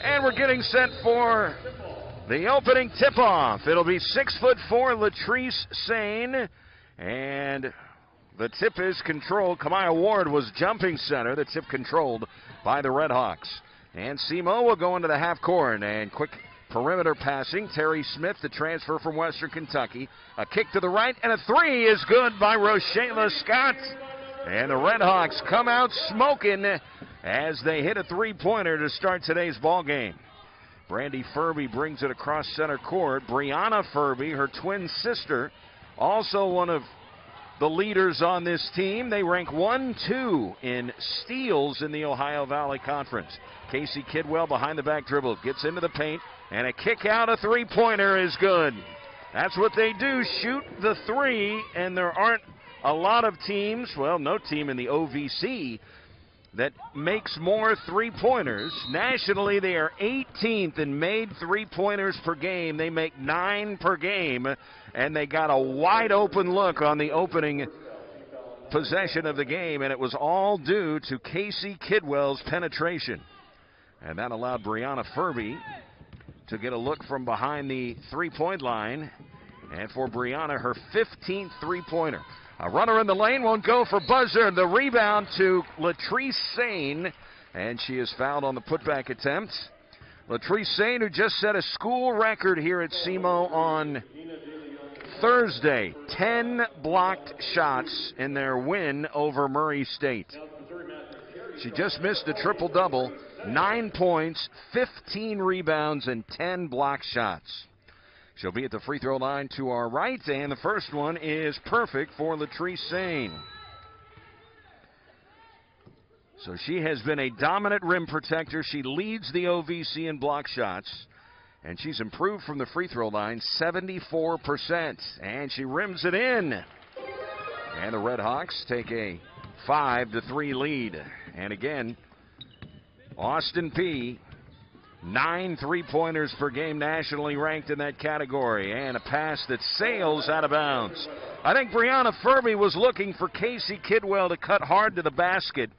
And we're getting set for the opening tip-off. It'll be 6'4" Latrice Sane, and the tip is controlled. Kamaya Ward was jumping center. The tip controlled by the Redhawks. And SEMO will go into the half court, and quick perimeter passing. Terry Smith, the transfer from Western Kentucky. A kick to the right, and a three is good by Rochela Scott. And the Redhawks come out smoking as they hit a three-pointer to start today's ball game. Brandy Furby brings it across center court. Brianna Furby, her twin sister, also one of the leaders on this team. They rank 1-2 in steals in the Ohio Valley Conference. Casey Kidwell behind the back dribble, gets into the paint, and a kick out, a three-pointer is good. That's what they do, shoot the three, and there aren't a lot of teams, well, no team in the OVC that makes more three-pointers. Nationally, they are 18th in made three-pointers per game. They make 9 per game, and they got a wide-open look on the opening possession of the game, and it was all due to Casey Kidwell's penetration. And that allowed Brianna Furby to get a look from behind the three-point line, and for Brianna, her 15th three-pointer. A runner in the lane won't go for buzzer. The rebound to Latrice Sane, and she is fouled on the putback attempt. Latrice Sane, who just set a school record here at SEMO on Thursday. 10 blocked shots in their win over Murray State. She just missed a triple-double, 9 points, 15 rebounds, and 10 blocked shots. She'll be at the free throw line to our right, and the first one is perfect for Latrice Sane. So she has been a dominant rim protector. She leads the OVC in block shots, and she's improved from the free throw line 74%, and she rims it in. And the Redhawks take a 5-3 lead. And again, Austin Peay, 9 three-pointers per game, nationally ranked in that category, and a pass that sails out of bounds. I think Brianna Furby was looking for Casey Kidwell to cut hard to the basket.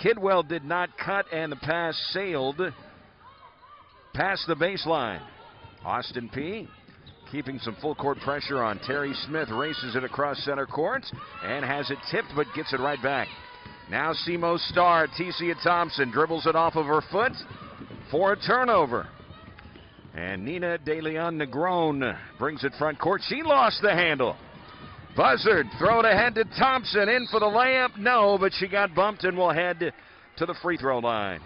Kidwell did not cut, and the pass sailed past the baseline. Austin Peay keeping some full-court pressure on Terry Smith, races it across center court, and has it tipped, but gets it right back. Now SEMO star Tesia Thompson dribbles it off of her foot for a turnover. And Nina De Leon Negron brings it front court. She lost the handle. Buzzard, throw it ahead to Thompson, in for the layup. No, but she got bumped and will head to the free throw line.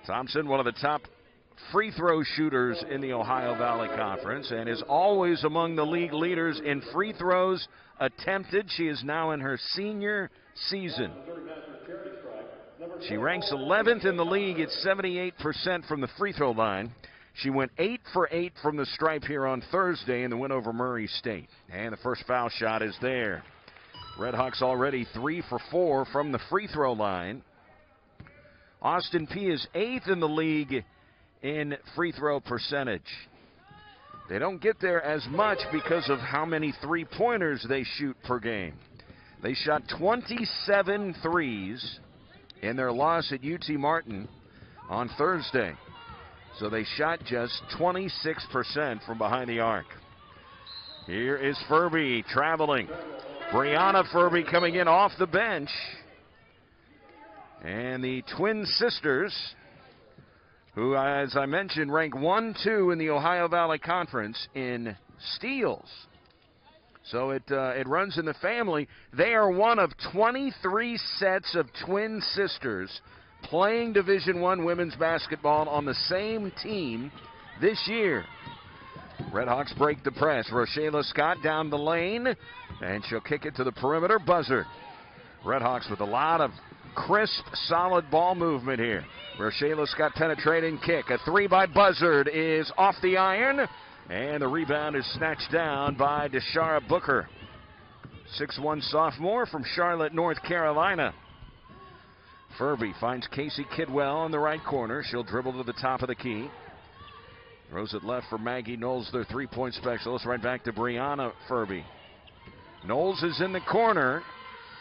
Thompson, one of the top free throw shooters in the Ohio Valley Conference, and is always among the league leaders in free throws attempted. She is now in her senior season. She ranks 11th in the league at 78% from the free throw line. She went 8 for 8 from the stripe here on Thursday in the win over Murray State. And the first foul shot is there. Redhawks already 3 for 4 from the free throw line. Austin Peay is 8th in the league in free throw percentage. They don't get there as much because of how many three-pointers they shoot per game. They shot 27 threes in their loss at UT Martin on Thursday. So they shot just 26% from behind the arc. Here is Furby traveling. Brianna Furby coming in off the bench. And the twin sisters, who, as I mentioned, rank 1-2 in the Ohio Valley Conference in steals. So it runs in the family. They are one of 23 sets of twin sisters playing Division I women's basketball on the same team this year. Redhawks break the press. Rochela Scott down the lane, and she'll kick it to the perimeter. Buzzer. Redhawks with a lot of crisp, solid ball movement here. Rochela Scott penetrating kick. A three by Buzzard is off the iron, and the rebound is snatched down by Deshara Booker. 6'1" sophomore from Charlotte, North Carolina. Furby finds Casey Kidwell in the right corner. She'll dribble to the top of the key. Throws it left for Maggie Knowles, their three-point specialist. Right back to Brianna Furby. Knowles is in the corner,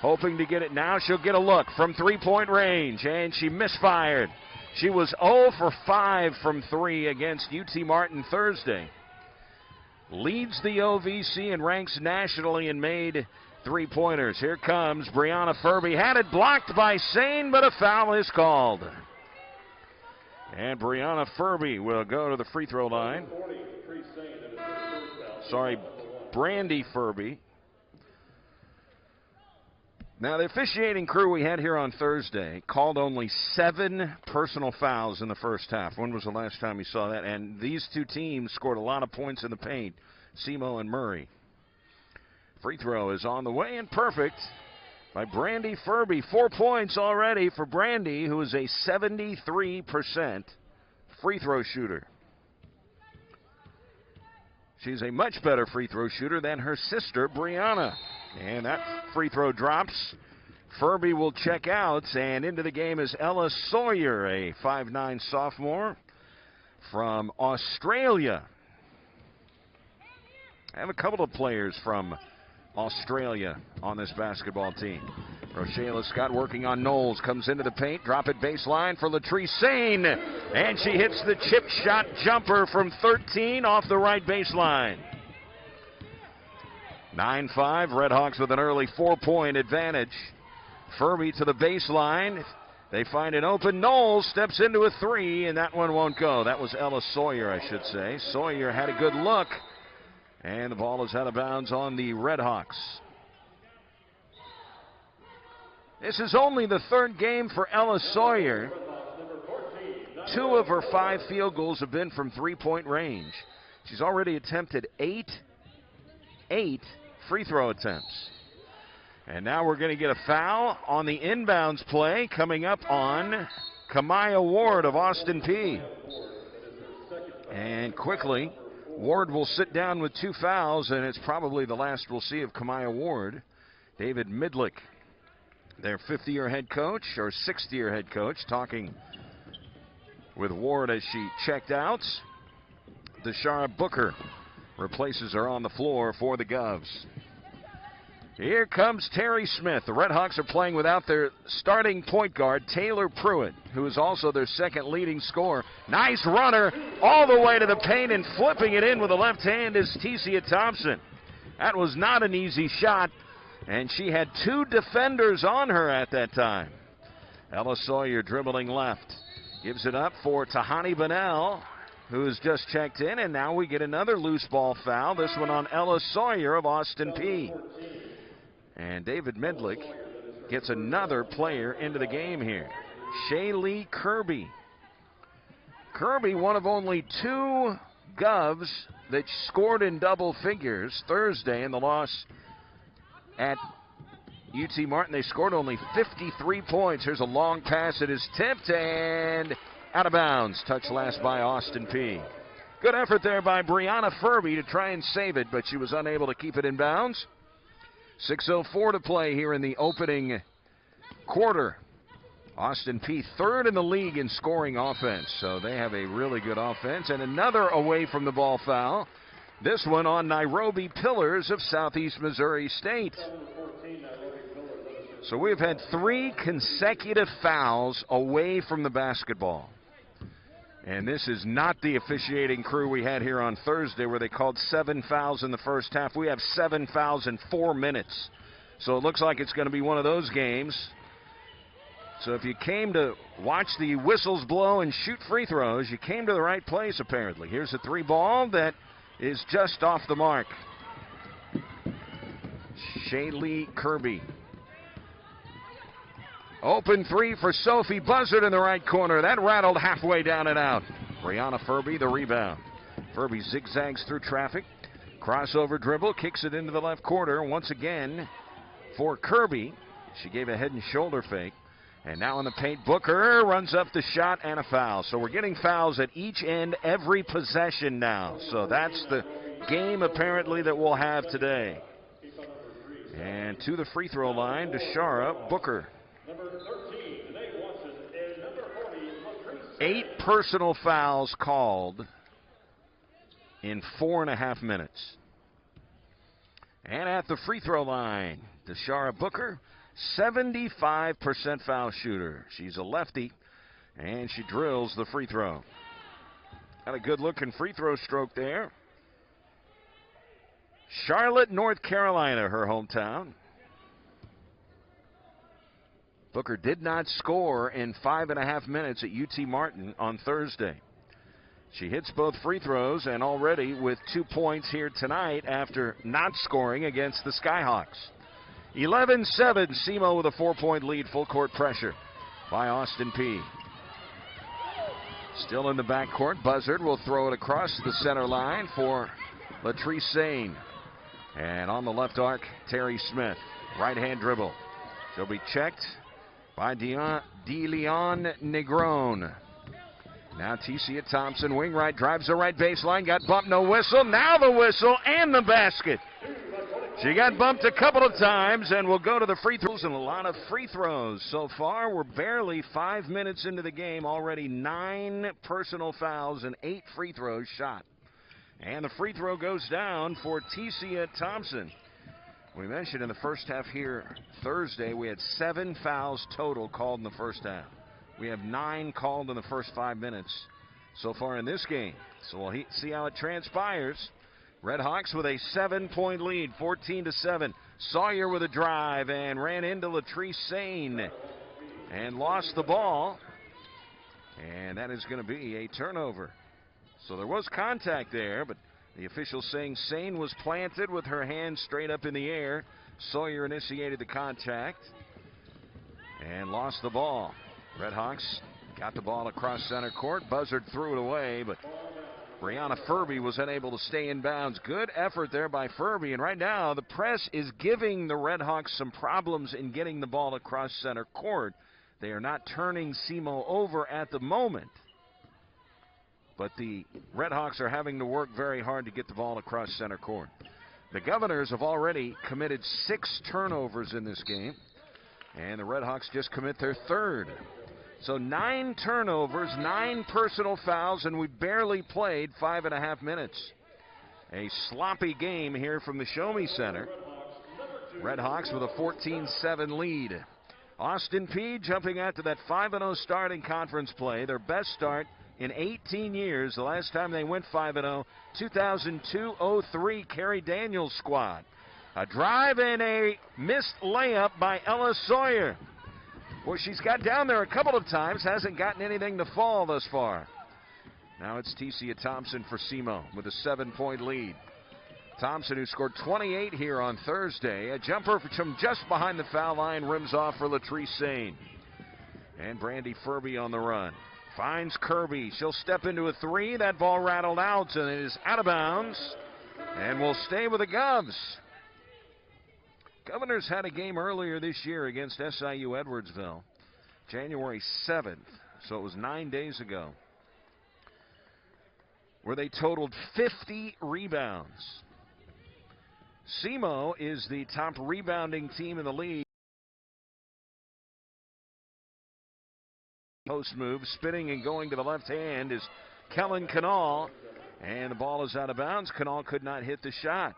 hoping to get it now. She'll get a look from three-point range, and she misfired. She was 0 for 5 from 3 against UT Martin Thursday. Leads the OVC and ranks nationally in made three-pointers. Here comes Brianna Furby. Had it blocked by Sane, but a foul is called. And Brianna Furby will go to the free throw line. Sorry, Brandy Furby. Now, the officiating crew we had here on Thursday called only 7 personal fouls in the first half. When was the last time you saw that? And these two teams scored a lot of points in the paint, Semo and Murray. Free throw is on the way and perfect by Brandy Furby. 4 points already for Brandy, who is a 73% free throw shooter. She's a much better free throw shooter than her sister, Brianna. And that free throw drops. Furby will check out, and into the game is Ella Sawyer, a 5'9" sophomore from Australia. I have a couple of players from Australia on this basketball team. Rochelle Scott working on Knowles, comes into the paint, drop it baseline for Latrice Sane, and she hits the chip shot jumper from 13 off the right baseline. 9-5, Redhawks with an early 4-point advantage. Furby to the baseline. They find an open. Knowles steps into a 3, and that one won't go. That was Ella Sawyer, I should say. Sawyer had a good look, and the ball is out of bounds on the Redhawks. This is only the 3rd game for Ella Sawyer. 2 of her 5 field goals have been from 3-point range. She's already attempted 8 free throw attempts. And now we're going to get a foul on the inbounds play coming up on Kamaya Ward of Austin Peay. And quickly, Ward will sit down with 2 fouls, and it's probably the last we'll see of Kamaya Ward. David Midlick, their 5th-year head coach, or 6th-year head coach, talking with Ward as she checked out. Deshara Booker replaces her on the floor for the Govs. Here comes Terry Smith. The Redhawks are playing without their starting point guard, Taylor Pruitt, who is also their 2nd leading scorer. Nice runner all the way to the paint, and flipping it in with the left hand is Tesia Thompson. That was not an easy shot, and she had 2 defenders on her at that time. Ella Sawyer dribbling left. Gives it up for Tahani Bonnell, who's just checked in, and now we get another loose ball foul, this one on Ella Sawyer of Austin Peay. And David Midlick gets another player into the game here. Shaylee Kirby. Kirby, one of only 2 Govs that scored in double figures Thursday in the loss at UT Martin. They scored only 53 points. Here's a long pass. It is tipped and out of bounds. Touch last by Austin Peay. Good effort there by Brianna Furby to try and save it, but she was unable to keep it in bounds. 6:04 to play here in the opening quarter. Austin Peay 3rd in the league in scoring offense, so they have a really good offense. And another away from the ball foul. This one on Nairobi Pillars of Southeast Missouri State. So we've had 3 consecutive fouls away from the basketball. And this is not the officiating crew we had here on Thursday where they called 7 fouls in the first half. We have 7 fouls in 4 minutes. So it looks like it's going to be one of those games. So if you came to watch the whistles blow and shoot free throws, you came to the right place apparently. Here's a 3 ball that is just off the mark. Shaylee Kirby. Open 3 for Sophie Buzzard in the right corner. That rattled halfway down and out. Brianna Furby the rebound. Furby zigzags through traffic. Crossover dribble, kicks it into the left corner. Once again for Kirby. She gave a head and shoulder fake. And now in the paint, Booker runs up the shot and a foul. So we're getting fouls at each end every possession now. So that's the game apparently that we'll have today. And to the free throw line, Deshara Booker. 8 personal fouls called in 4.5 minutes. And at the free throw line, Deshara Booker, 75% foul shooter. She's a lefty, And she drills the free throw. Got a good-looking free throw stroke there. Charlotte, North Carolina, her hometown. Booker did not score in 5.5 minutes at UT Martin on Thursday. She hits both free throws and already with 2 points here tonight after not scoring against the Skyhawks. 11-7, SEMO with a 4-point lead, full court pressure by Austin Peay. Still in the backcourt, Buzzard will throw it across the center line for Latrice Sane. And on the left arc, Terry Smith, right-hand dribble. She'll be checked by DeLeon Negron. Now Tesia Thompson, wing right, drives the right baseline, got bumped, no whistle. Now the whistle and the basket. She got bumped a couple of times and will go to the free throws, and a lot of free throws so far. We're barely 5 minutes into the game, already 9 personal fouls and 8 free throws shot. And the free throw goes down for Tesia Thompson. We mentioned in the first half here Thursday we had 7 fouls total called in the first half. We have 9 called in the first 5 minutes so far in this game. So we'll see how it transpires. Red Hawks with a 7-point lead, 14-7. Sawyer with a drive and ran into Latrice Sane and lost the ball. And that is going to be a turnover. So there was contact there, but the official saying Sane was planted with her hand straight up in the air. Sawyer initiated the contact and lost the ball. Red Hawks got the ball across center court. Buzzard threw it away, but Brianna Furby was unable to stay in bounds. Good effort there by Furby, and right now the press is giving the Red Hawks some problems in getting the ball across center court. They are not turning SEMO over at the moment, but the Red Hawks are having to work very hard to get the ball across center court. The Governors have already committed 6 turnovers in this game, and the Red Hawks just commit their 3rd. So 9 turnovers, 9 personal fouls, and we barely played 5.5 minutes. A sloppy game here from the Show Me Center. Red Hawks with a 14-7 lead. Austin Peay jumping out to that 5-0 start in conference play. Their best start in 18 years. The last time they went 5-0, 2002-03 Carrie Daniels squad. A drive and a missed layup by Ella Sawyer. Well, she's got down there a couple of times, hasn't gotten anything to fall thus far. Now it's Tesia Thompson for SEMO with a 7-point lead. Thompson, who scored 28 here on Thursday. A jumper from just behind the foul line, rims off for Latrice Sane. And Brandy Furby on the run. Finds Kirby. She'll step into a 3. That ball rattled out, and it is out of bounds. And will stay with the Govs. Governors had a game earlier this year against SIU Edwardsville, January 7th, so it was 9 days ago, where they totaled 50 rebounds. SEMO is the top rebounding team in the league. Post move, spinning and going to the left hand is Kellen Canal, and the ball is out of bounds. Canal could not hit the shot.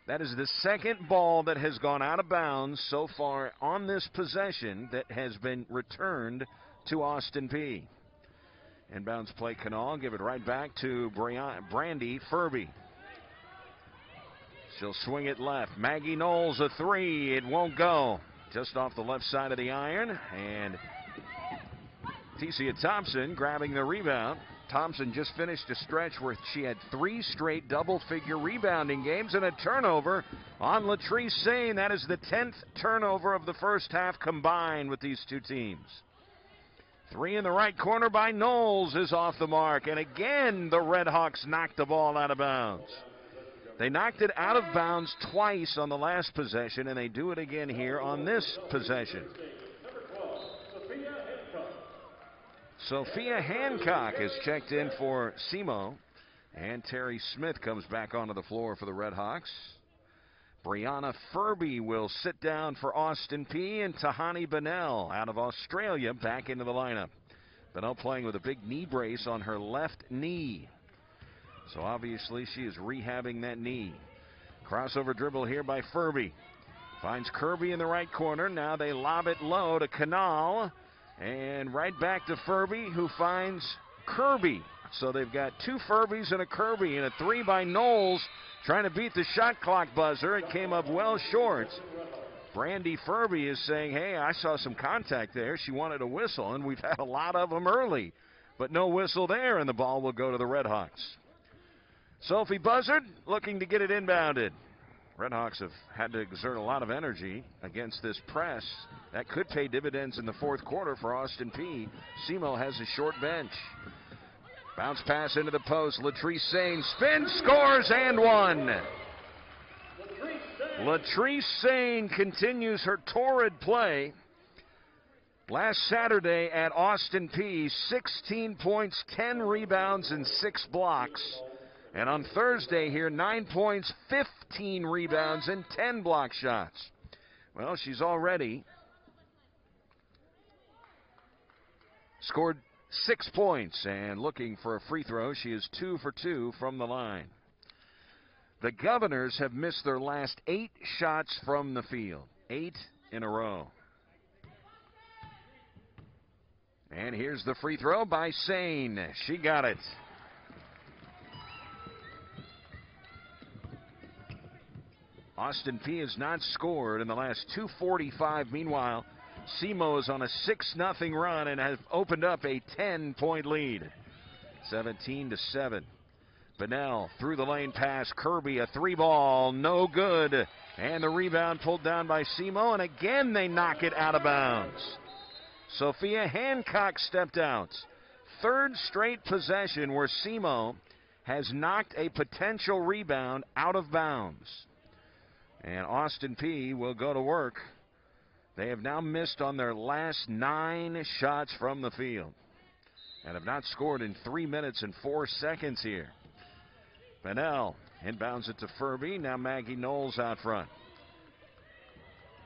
That is the second ball that has gone out of bounds so far on this possession that has been returned to Austin Peay. Inbounds play Canal, give it right back to Brandy Furby. She'll swing it left. Maggie Knowles a 3. It won't go. Just off the left side of the iron. And Tesia Thompson grabbing the rebound. Thompson just finished a stretch where she had 3 straight double-figure rebounding games and a turnover on Latrice Sane. That is the 10th turnover of the first half combined with these two teams. 3 in the right corner by Knowles is off the mark. And again, the Red Hawks knocked the ball out of bounds. They knocked it out of bounds twice on the last possession, and they do it again here on this possession. Sophia Hancock is checked in for SEMO, and Terry Smith comes back onto the floor for the Red Hawks. Brianna Furby will sit down for Austin Peay, and Tahani Bennell out of Australia back into the lineup. Bennell playing with a big knee brace on her left knee. So obviously she is rehabbing that knee. Crossover dribble here by Furby. Finds Kirby in the right corner. Now they lob it low to Canal. And right back to Furby, who finds Kirby. So they've got two Furbys and a Kirby, and a three by Knowles trying to beat the shot clock buzzer. It came up well short. Brandy Furby is saying, hey, I saw some contact there. She wanted a whistle, and we've had a lot of them early. But no whistle there, and the ball will go to the Redhawks. Sophie Buzzard looking to get it inbounded. Redhawks have had to exert a lot of energy against this press. That could pay dividends in the fourth quarter for Austin Peay. Simo has a short bench. Bounce pass into the post. Latrice Sane spins, scores, and one. Latrice Sane continues her torrid play. Last Saturday at Austin Peay, 16 points, 10 rebounds, and 6 blocks. And on Thursday here, 9 points, 15 rebounds, and 10 block shots. Well, she's already scored 6 points, and looking for a free throw. She is 2 for 2 from the line. The Governors have missed their last 8 shots from the field. 8 in a row. And here's the free throw by Sane. She got it. Austin Peay has not scored in the last 2:45. Meanwhile, Simo is on a 6-0 run and has opened up a 10-point lead. 17-7. Bennell through the lane pass. Kirby, a 3-ball, no good. And the rebound pulled down by Simo, and again they knock it out of bounds. Sophia Hancock stepped out. Third straight possession where Simo has knocked a potential rebound out of bounds. And Austin Peay will go to work. They have now missed on their last 9 shots from the field and have not scored in 3 minutes and 4 seconds here. Bennell inbounds it to Furby. Now Maggie Knowles out front.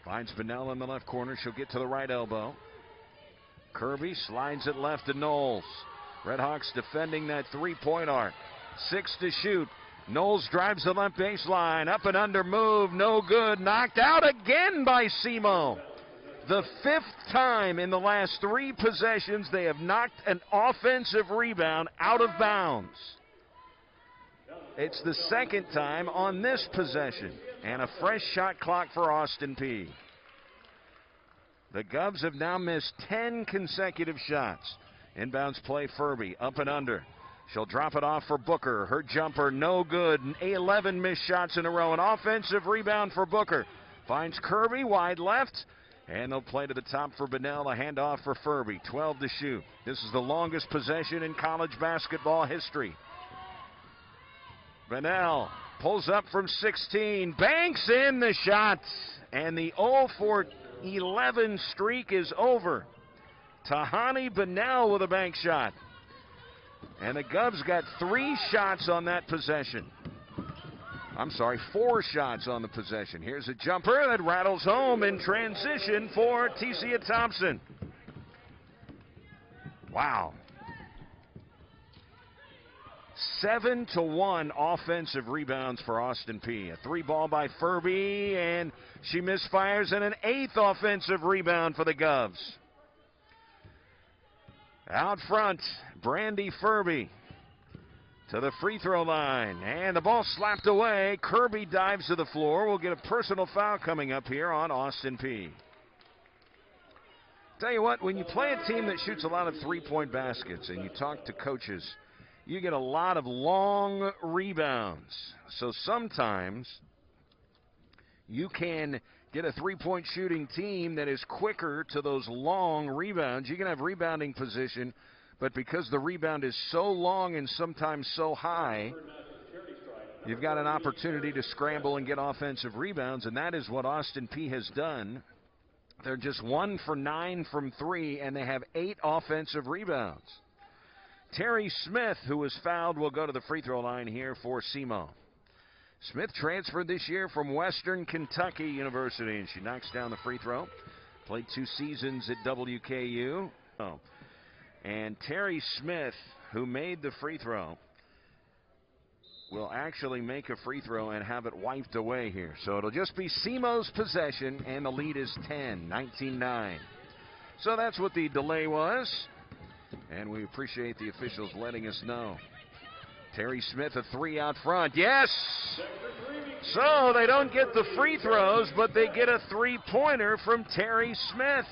Finds Bennell in the left corner. She'll get to the right elbow. Kirby slides it left to Knowles. Redhawks defending that three-point arc. 6 to shoot. Knowles drives the left baseline. Up and under move. No good. Knocked out again by Simo. The 5th time in the last 3 possessions they have knocked an offensive rebound out of bounds. It's the 2nd time on this possession. And a fresh shot clock for Austin Peay. The Govs have now missed 10 consecutive shots. Inbounds play Furby. Up and under. She'll drop it off for Booker. Her jumper no good. 11 missed shots in a row. An offensive rebound for Booker. Finds Kirby wide left. And they'll play to the top for Bennell. A handoff for Furby. 12 to shoot. This is the longest possession in college basketball history. Bennell pulls up from 16. Banks in the shot. And the 0 for 11 streak is over. Tahani Bennell with a bank shot. And the Govs got 3 shots on that possession. I'm sorry, 4 shots on the possession. Here's a jumper that rattles home in transition for Tesia Thompson. Wow. 7-1 offensive rebounds for Austin Peay. A 3-ball by Furby, and she misfires, and an 8th offensive rebound for the Govs. Out front, Brandy Furby to the free throw line, and the ball slapped away. Kirby dives to the floor. We'll get a personal foul coming up here on Austin Peay. Tell you what, when you play a team that shoots a lot of three-point baskets and you talk to coaches, you get a lot of long rebounds. So sometimes you can get a three-point shooting team that is quicker to those long rebounds. You can have rebounding position, but because the rebound is so long and sometimes so high, you've got an opportunity to scramble and get offensive rebounds, and that is what Austin Peay has done. They're just 1 for 9 from 3, and they have 8 offensive rebounds. Terry Smith, who was fouled, will go to the free throw line here for Simo. Smith transferred this year from Western Kentucky University, and she knocks down the free throw. Played 2 seasons at WKU. And Terry Smith, who made the free throw, will actually make a free throw and have it wiped away here. So it'll just be Simo's possession, and the lead is 10, 19-9. So that's what the delay was. And we appreciate the officials letting us know. Terry Smith, a 3 out front. Yes! So they don't get the free throws, but they get a 3-pointer from Terry Smith.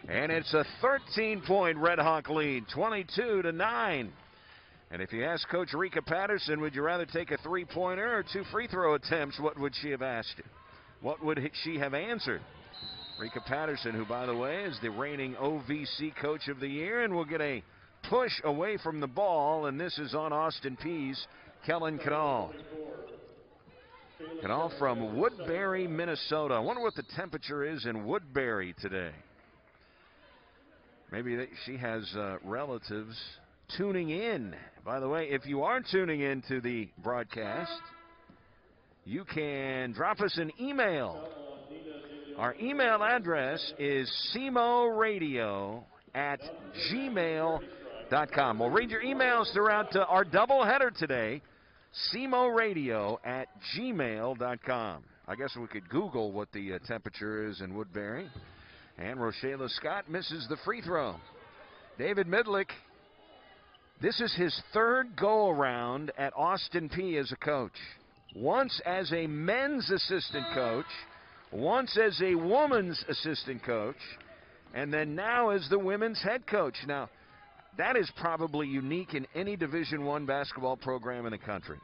And it's a 13-point Red Hawk lead, 22-9. And if you ask Coach Rika Patterson, would you rather take a 3-pointer or 2 free throw attempts, what would she have asked you? What would she have answered? Rika Patterson, who, by the way, is the reigning OVC Coach of the Year, and will get a push away from the ball, and this is on Austin Peay's Kellen Canal. Canal from Woodbury, Minnesota. I wonder what the temperature is in Woodbury today. Maybe she has relatives tuning in. By the way, if you are tuning in to the broadcast, you can drop us an email. Our email address is cmoradio@gmail.com. We'll read your emails throughout our doubleheader today. cmoradio@gmail.com. I guess we could Google what the temperature is in Woodbury. And Rochela Scott misses the free throw. David Midlick, this is his 3rd go-around at Austin Peay as a coach. Once as a men's assistant coach, once as a woman's assistant coach, and then now as the women's head coach. Now, that is probably unique in any Division I basketball program in the country,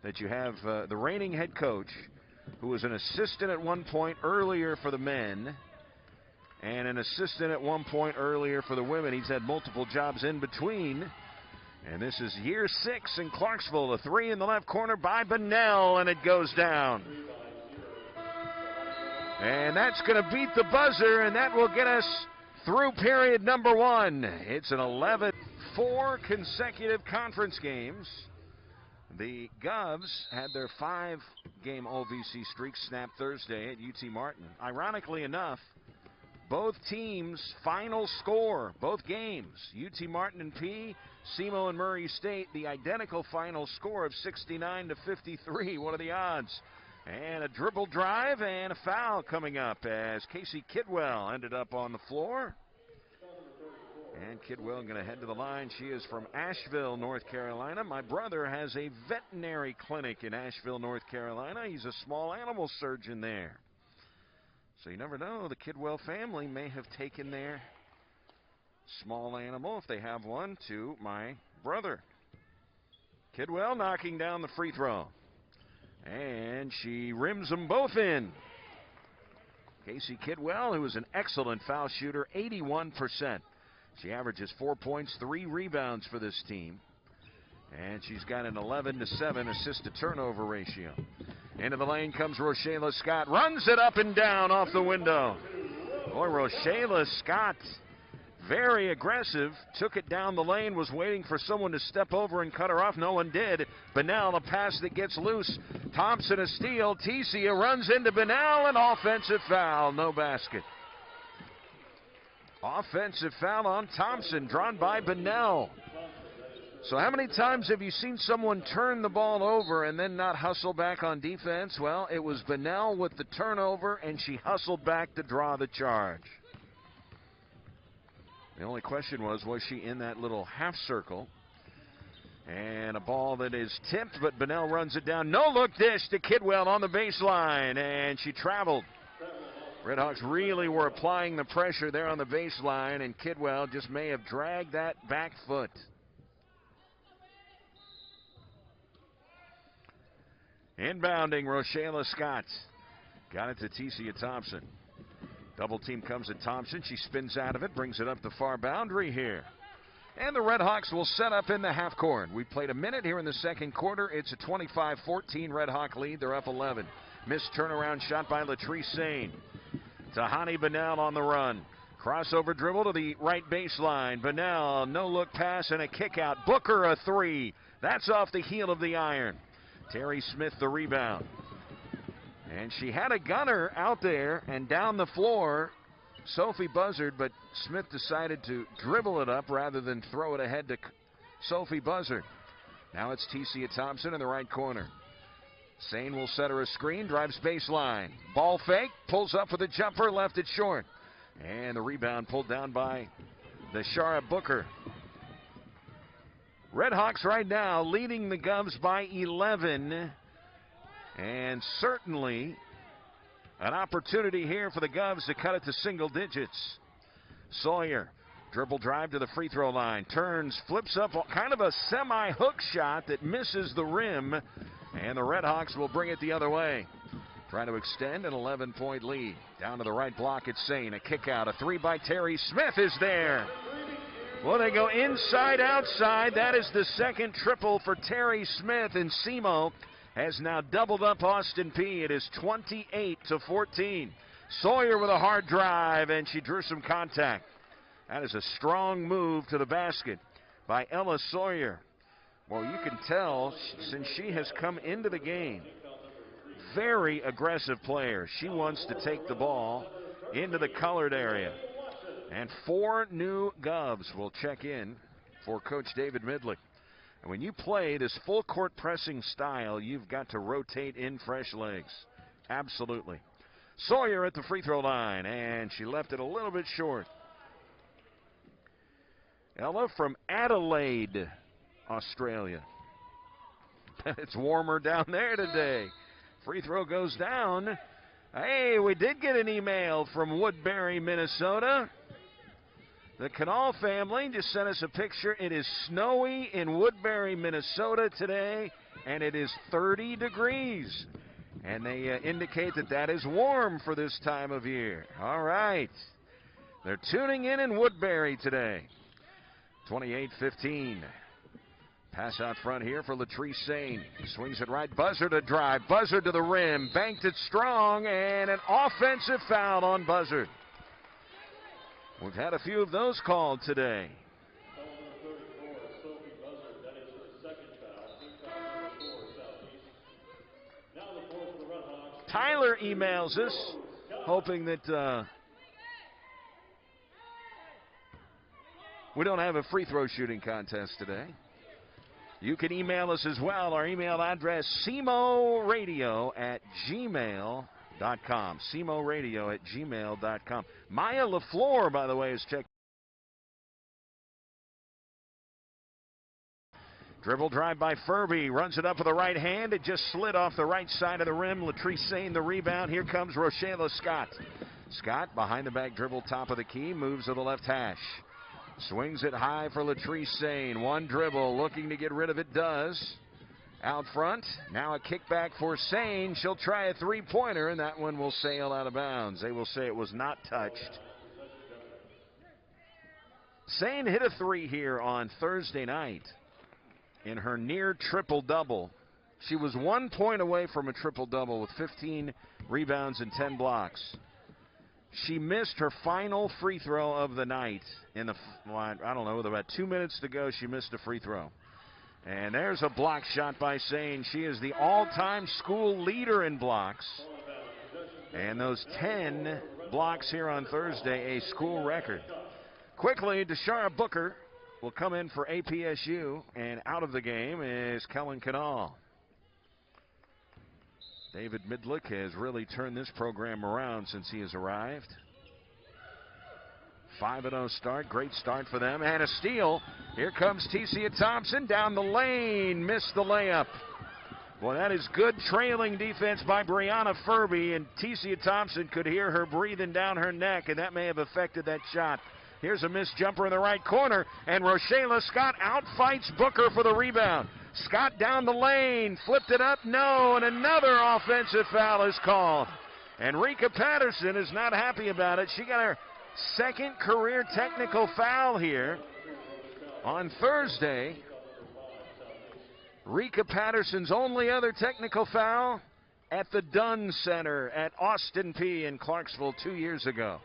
that you have the reigning head coach, who was an assistant at one point earlier for the men, and an assistant at one point earlier for the women. He's had multiple jobs in between. And this is year 6 in Clarksville. A 3 in the left corner by Bunnell, and it goes down. And that's going to beat the buzzer, and that will get us through period number 1. It's an 11-4 consecutive conference games. The Govs had their 5-game OVC streak snapped Thursday at UT Martin. Ironically enough, both teams' final score, both games, UT Martin and Peay, SEMO and Murray State, the identical final score of 69-53. What are the odds? And a dribble drive and a foul coming up as Casey Kidwell ended up on the floor. And Kidwell going to head to the line. She is from Asheville, North Carolina. My brother has a veterinary clinic in Asheville, North Carolina. He's a small animal surgeon there. So you never know, the Kidwell family may have taken their small animal, if they have one, to my brother. Kidwell knocking down the free throw. And she rims them both in. Casey Kidwell, who is an excellent foul shooter, 81%. She averages 4 points, 3 rebounds for this team. And she's got an 11-7 assist-to-turnover ratio. Into the lane comes Rochela Scott. Runs it up and down off the window. Boy, Rochela Scott, very aggressive. Took it down the lane, was waiting for someone to step over and cut her off. No one did. Bunnell, a pass that gets loose. Thompson, a steal. Tesia runs into Bunnell, an offensive foul. No basket. Offensive foul on Thompson, drawn by Bunnell. So how many times have you seen someone turn the ball over and then not hustle back on defense? Well, it was Bunnell with the turnover, and she hustled back to draw the charge. The only question was she in that little half circle? And a ball that is tipped, but Bunnell runs it down. No-look dish to Kidwell on the baseline, and she traveled. Redhawks really were applying the pressure there on the baseline, and Kidwell just may have dragged that back foot. Inbounding, Rochela Scott. Got it to Tesia Thompson. Double team comes at Thompson. She spins out of it, brings it up the far boundary here. And the Redhawks will set up in the half court. We played a minute here in the second quarter. It's a 25-14 Redhawk lead. They're up 11. Missed turnaround shot by Latrice Sane. Tahani Bunnell on the run. Crossover dribble to the right baseline. Bunnell, no-look pass and a kick out. Booker, a 3. That's off the heel of the iron. Terry Smith the rebound. And she had a gunner out there and down the floor. Sophie Buzzard, but Smith decided to dribble it up rather than throw it ahead to Sophie Buzzard. Now it's Tesia Thompson in the right corner. Sane will set her a screen, drives baseline. Ball fake, pulls up with a jumper, left it short. And the rebound pulled down by the Shara Booker. Redhawks right now leading the Govs by 11. And certainly an opportunity here for the Govs to cut it to single digits. Sawyer, dribble drive to the free throw line. Turns, flips up kind of a semi-hook shot that misses the rim. And the Redhawks will bring it the other way. Trying to extend an 11-point lead. Down to the right block, it's Sane. A kick out. A three by Terry Smith is there. Well, they go inside, outside. That is the second triple for Terry Smith. And Simo has now doubled up Austin Peay. It is 28-14. Sawyer with a hard drive, and she drew some contact. That is a strong move to the basket by Ella Sawyer. Well, you can tell since she has come into the game, very aggressive player. She wants to take the ball into the colored area. And 4 new Govs will check in for Coach David Midlick. And when you play this full court pressing style, you've got to rotate in fresh legs. Absolutely. Sawyer at the free throw line, and she left it a little bit short. Ella from Adelaide, Australia. It's warmer down there today. Free throw goes down. Hey, we did get an email from Woodbury, Minnesota. The Canal family just sent us a picture. It is snowy in Woodbury, Minnesota today, and it is 30 degrees. And they indicate that that is warm for this time of year. All right. They're tuning in Woodbury today. 28-15. Pass out front here for Latrice Sane. Swings it right. Buzzer to drive. Buzzer to the rim. Banked it strong, and an offensive foul on Buzzer. We've had a few of those called today. Tyler emails us, hoping that we don't have a free throw shooting contest today. You can email us as well. Our email address, cmoradio@gmail.com. cmoradio@gmail.com. Maya LaFleur, by the way, is checked. Dribble drive by Furby. Runs it up with the right hand. It just slid off the right side of the rim. Latrice Sane the rebound. Here comes Rochella Scott. Scott behind the back dribble, top of the key. Moves to the left hash. Swings it high for Latrice Sane. One dribble. Looking to get rid of it. Does. Out front. Now a kickback for Sane. She'll try a three-pointer, and that one will sail out of bounds. They will say it was not touched. Sane hit a three here on Thursday night in her near triple-double. She was 1 point away from a triple-double with 15 rebounds and 10 blocks. She missed her final free throw of the night in the, I don't know, with about 2 minutes to go, she missed a free throw. And there's a block shot by Sane. She is the all-time school leader in blocks. And those 10 blocks here on Thursday, a school record. Quickly, Deshara Booker will come in for APSU, and out of the game is Kellen Canal. David Midlick has really turned this program around since he has arrived. 5-0 start, great start for them, and a steal. Here comes Tesia Thompson down the lane, missed the layup. Well, that is good trailing defense by Brianna Furby, and Tesia Thompson could hear her breathing down her neck, and that may have affected that shot. Here's a missed jumper in the right corner, and Rochella Scott outfights Booker for the rebound. Scott down the lane, flipped it up, no, and another offensive foul is called. And Rika Patterson is not happy about it. She got her second career technical foul here on Thursday. Rika Patterson's only other technical foul at the Dunn Center at Austin Peay in Clarksville 2 years ago.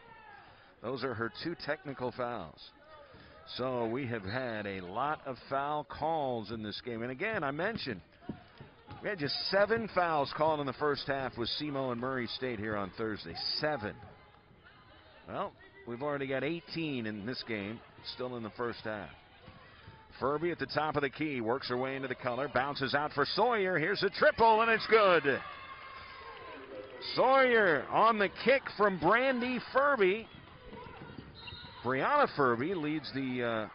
Those are her 2 technical fouls. So we have had a lot of foul calls in this game. And again, I mentioned we had just 7 fouls called in the first half with SEMO and Murray State here on Thursday. 7. Well, we've already got 18 in this game, still in the first half. Furby at the top of the key, works her way into the color, bounces out for Sawyer. Here's a triple, and it's good. Sawyer on the kick from Brandy Furby. Brianna Furby leads the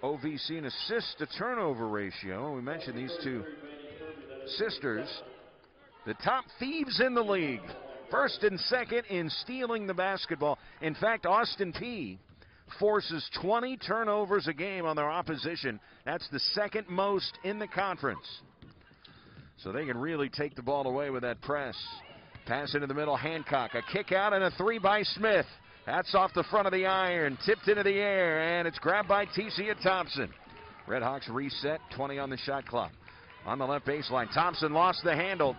OVC in assist to turnover ratio. We mentioned these two sisters, the top thieves in the league. First and second in stealing the basketball. In fact, Austin Peay forces 20 turnovers a game on their opposition. That's the second most in the conference. So they can really take the ball away with that press. Pass into the middle, Hancock. A kick out and a three by Smith. That's off the front of the iron, tipped into the air, and it's grabbed by Tesia Thompson. Redhawks reset, 20 on the shot clock. On the left baseline, Thompson lost the handle,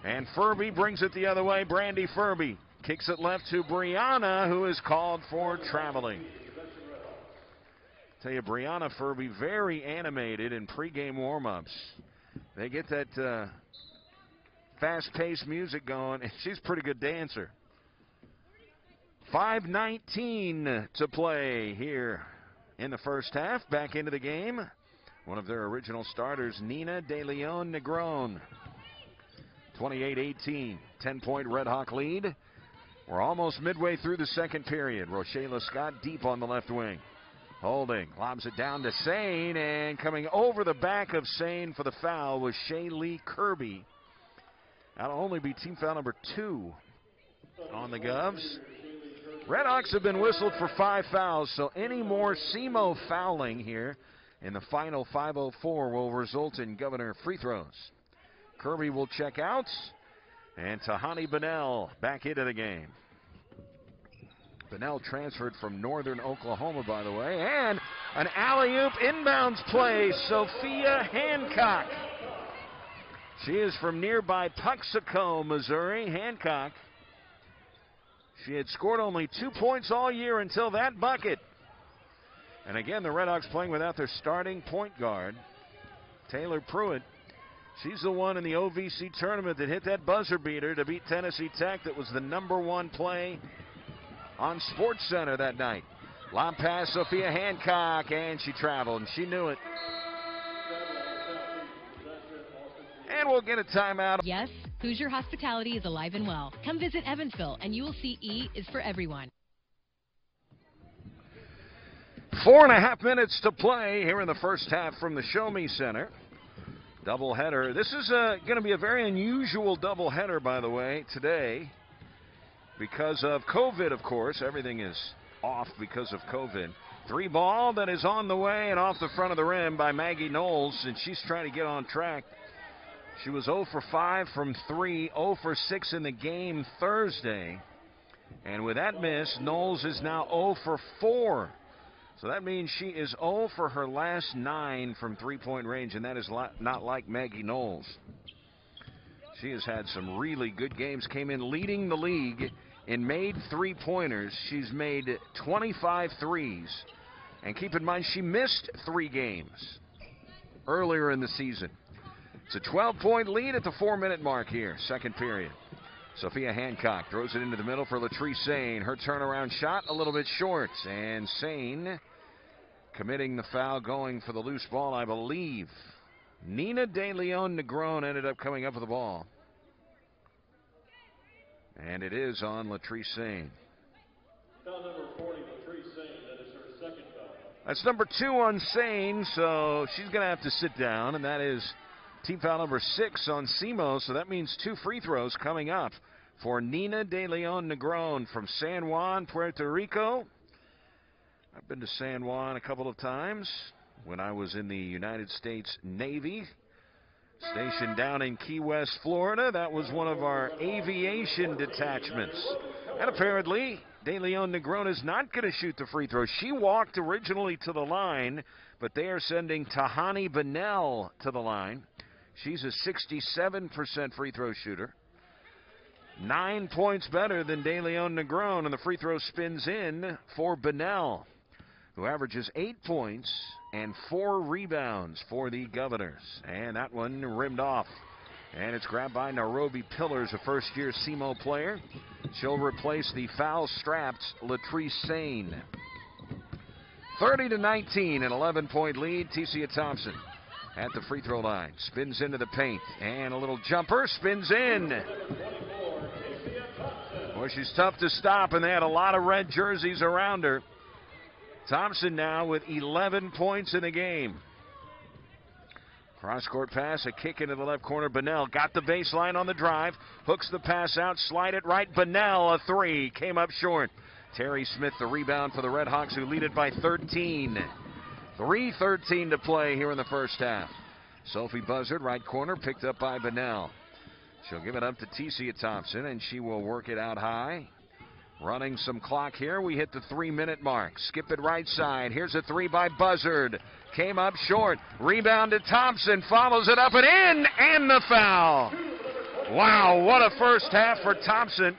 and Furby brings it the other way. Brandy Furby kicks it left to Brianna, who is called for traveling. Tell you, Brianna Furby very animated in pregame warm-ups. They get that fast-paced music going, and she's a pretty good dancer. 5:19 to play here in the first half. Back into the game, one of their original starters, Nina De Leon Negron. 28-18, 10-point Red Hawk lead. We're almost midway through the second period. Rochelle Scott deep on the left wing. Holding, lobs it down to Sane, and coming over the back of Sane for the foul was Shaylee Kirby. That'll only be team foul number 2 on the Govs. Redhawks have been whistled for 5 fouls, so any more SEMO fouling here in the final 5:04 will result in Governor free throws. Kirby will check out, and Tahani Bunnell back into the game. Bunnell transferred from Northern Oklahoma, by the way, and an alley-oop inbounds play, Sophia Hancock. She is from nearby Puxico, Missouri. Hancock, she had scored only 2 points all year until that bucket. And again, the Redhawks playing without their starting point guard, Taylor Pruitt. She's the one in the OVC tournament that hit that buzzer beater to beat Tennessee Tech. That was the #1 play on SportsCenter that night. Lob pass, Sophia Hancock, and she traveled, and she knew it. And we'll get a timeout. Yes, Hoosier Hospitality is alive and well. Come visit Evansville, and you will see E is for everyone. 4.5 minutes to play here in the first half from the Show Me Center. Doubleheader. This is going to be a very unusual doubleheader, by the way, today. Because of COVID, of course. Everything is off because of COVID. 3 ball that is on the way and off the front of the rim by Maggie Knowles, and she's trying to get on track. She was 0 for 5 from 3, 0 for 6 in the game Thursday. And with that miss, Knowles is now 0 for 4. So that means she is 0 for her last 9 from three-point range, and that is not like Maggie Knowles. She has had some really good games, came in leading the league in made three-pointers. She's made 25 threes. And keep in mind, she missed 3 games earlier in the season. It's a 12-point lead at the 4-minute mark here, second period. Sophia Hancock throws it into the middle for Latrice Sane. Her turnaround shot a little bit short, and Sane committing the foul, going for the loose ball, I believe. Nina De Leon Negron ended up coming up with the ball. And it is on Latrice Sane. Foul number 40, Latrice Sane. That is her second foul. That's number 2 on Sane, so she's going to have to sit down, and that is team foul number 6 on SEMO, so that means 2 free throws coming up for Nina De Leon Negron from San Juan, Puerto Rico. I've been to San Juan a couple of times when I was in the United States Navy, stationed down in Key West, Florida. That was one of our aviation detachments. And apparently, De Leon Negron is not going to shoot the free throw. She walked originally to the line, but they are sending Tahani Bunnell to the line. She's a 67% free throw shooter. 9 points better than De Leon Negron, and the free throw spins in for Bunnell, who averages 8 points and 4 rebounds for the Governors. And that one rimmed off. And it's grabbed by Nairobi Pillars, a first-year SEMO player. She'll replace the foul-strapped Latrice Sane. 30-19, an 11-point lead. Tesia Thompson at the free throw line. Spins into the paint. And a little jumper. Spins in. Well, she's tough to stop, and they had a lot of red jerseys around her. Thompson now with 11 points in the game. Cross-court pass, a kick into the left corner. Bunnell got the baseline on the drive. Hooks the pass out, slide it right. Bunnell, a three, came up short. Terry Smith, the rebound for the Red Hawks, who lead it by 13. 3:13 to play here in the first half. Sophie Buzzard, right corner, picked up by Bunnell. She'll give it up to Tesia Thompson, and she will work it out high. Running some clock here. We hit the 3-minute mark. Skip it right side. Here's a three by Buzzard. Came up short. Rebound to Thompson. Follows it up and in. And the foul. Wow, what a first half for Thompson.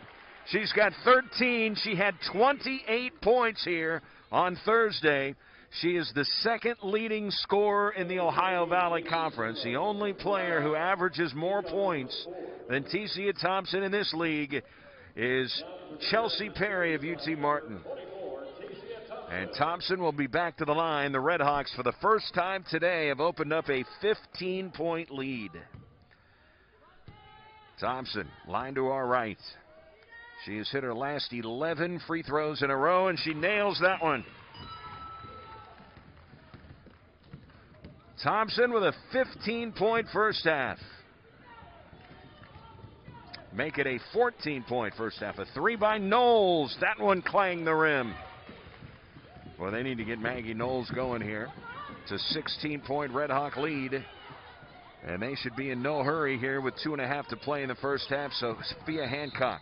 She's got 13. She had 28 points here on Thursday. She is the second leading scorer in the Ohio Valley Conference. The only player who averages more points than Tesia Thompson in this league is Chelsea Peay of UT Martin. And Thompson will be back to the line. The Red Hawks, for the first time today, have opened up a 15-point lead. Thompson, line to our right. She has hit her last 11 free throws in a row, and she nails that one. Thompson with a 15-point first half. Make it a 14-point first half. A three by Knowles. That one clanged the rim. Well, they need to get Maggie Knowles going here. It's a 16-point Red Hawk lead. And they should be in no hurry here with 2.5 to play in the first half. So Sophia Hancock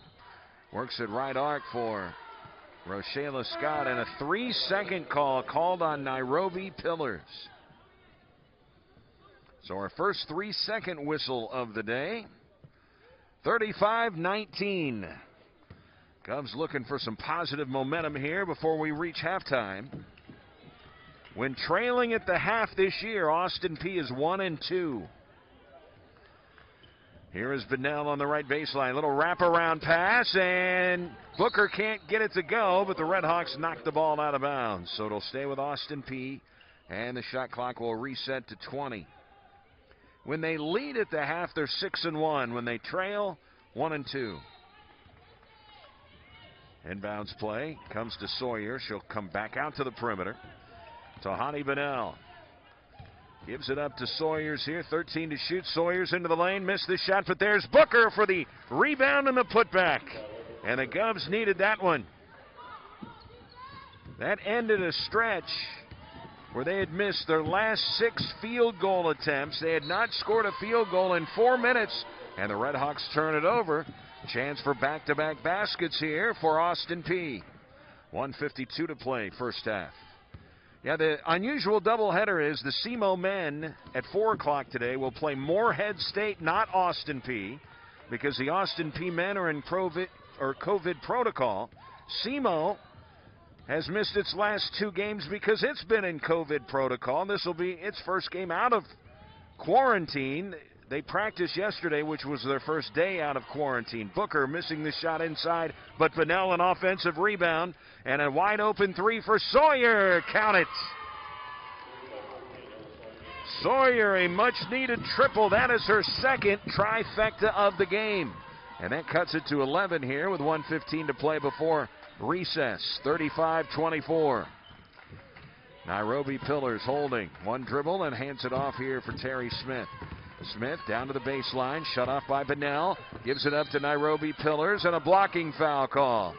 works at right arc for Rochella Scott. And a 3-second call called on Nairobi Pillars. So our first 3-second whistle of the day. 35-19. Cubs looking for some positive momentum here before we reach halftime. When trailing at the half this year, Austin Peay is 1-2. Here is Bunnell on the right baseline. Little wraparound pass, and Booker can't get it to go, but the Red Hawks knocked the ball out of bounds. So it'll stay with Austin Peay, and the shot clock will reset to 20. When they lead at the half, they're 6-1. When they trail, 1-2. Inbounds play comes to Sawyer. She'll come back out to the perimeter. Tahani Bunnell gives it up to Sawyers here. 13 to shoot. Sawyers into the lane. Missed the shot, but there's Booker for the rebound and the putback. And the Cubs needed that one. That ended a stretch where they had missed their last 6 field goal attempts. They had not scored a field goal in 4 minutes, and the Red Hawks turn it over. Chance for back-to-back baskets here for Austin Peay. 1:52 to play, first half. Yeah, the unusual doubleheader is the SEMO men at 4 o'clock today will play Moorhead State, not Austin Peay, because the Austin Peay men are in COVID protocol. SEMO has missed its last 2 games because it's been in COVID protocol. This will be its first game out of quarantine. They practiced yesterday, which was their first day out of quarantine. Booker missing the shot inside, but Bunnell an offensive rebound, and a wide open three for Sawyer. Count it. Sawyer, a much needed triple. That is her second trifecta of the game. And that cuts it to 11 here with 1:15 to play before recess. 35-24. Nairobi Pillars holding one dribble and hands it off here for Terry Smith. Smith down to the baseline, shut off by Bunnell. Gives it up to Nairobi Pillars, and a blocking foul call.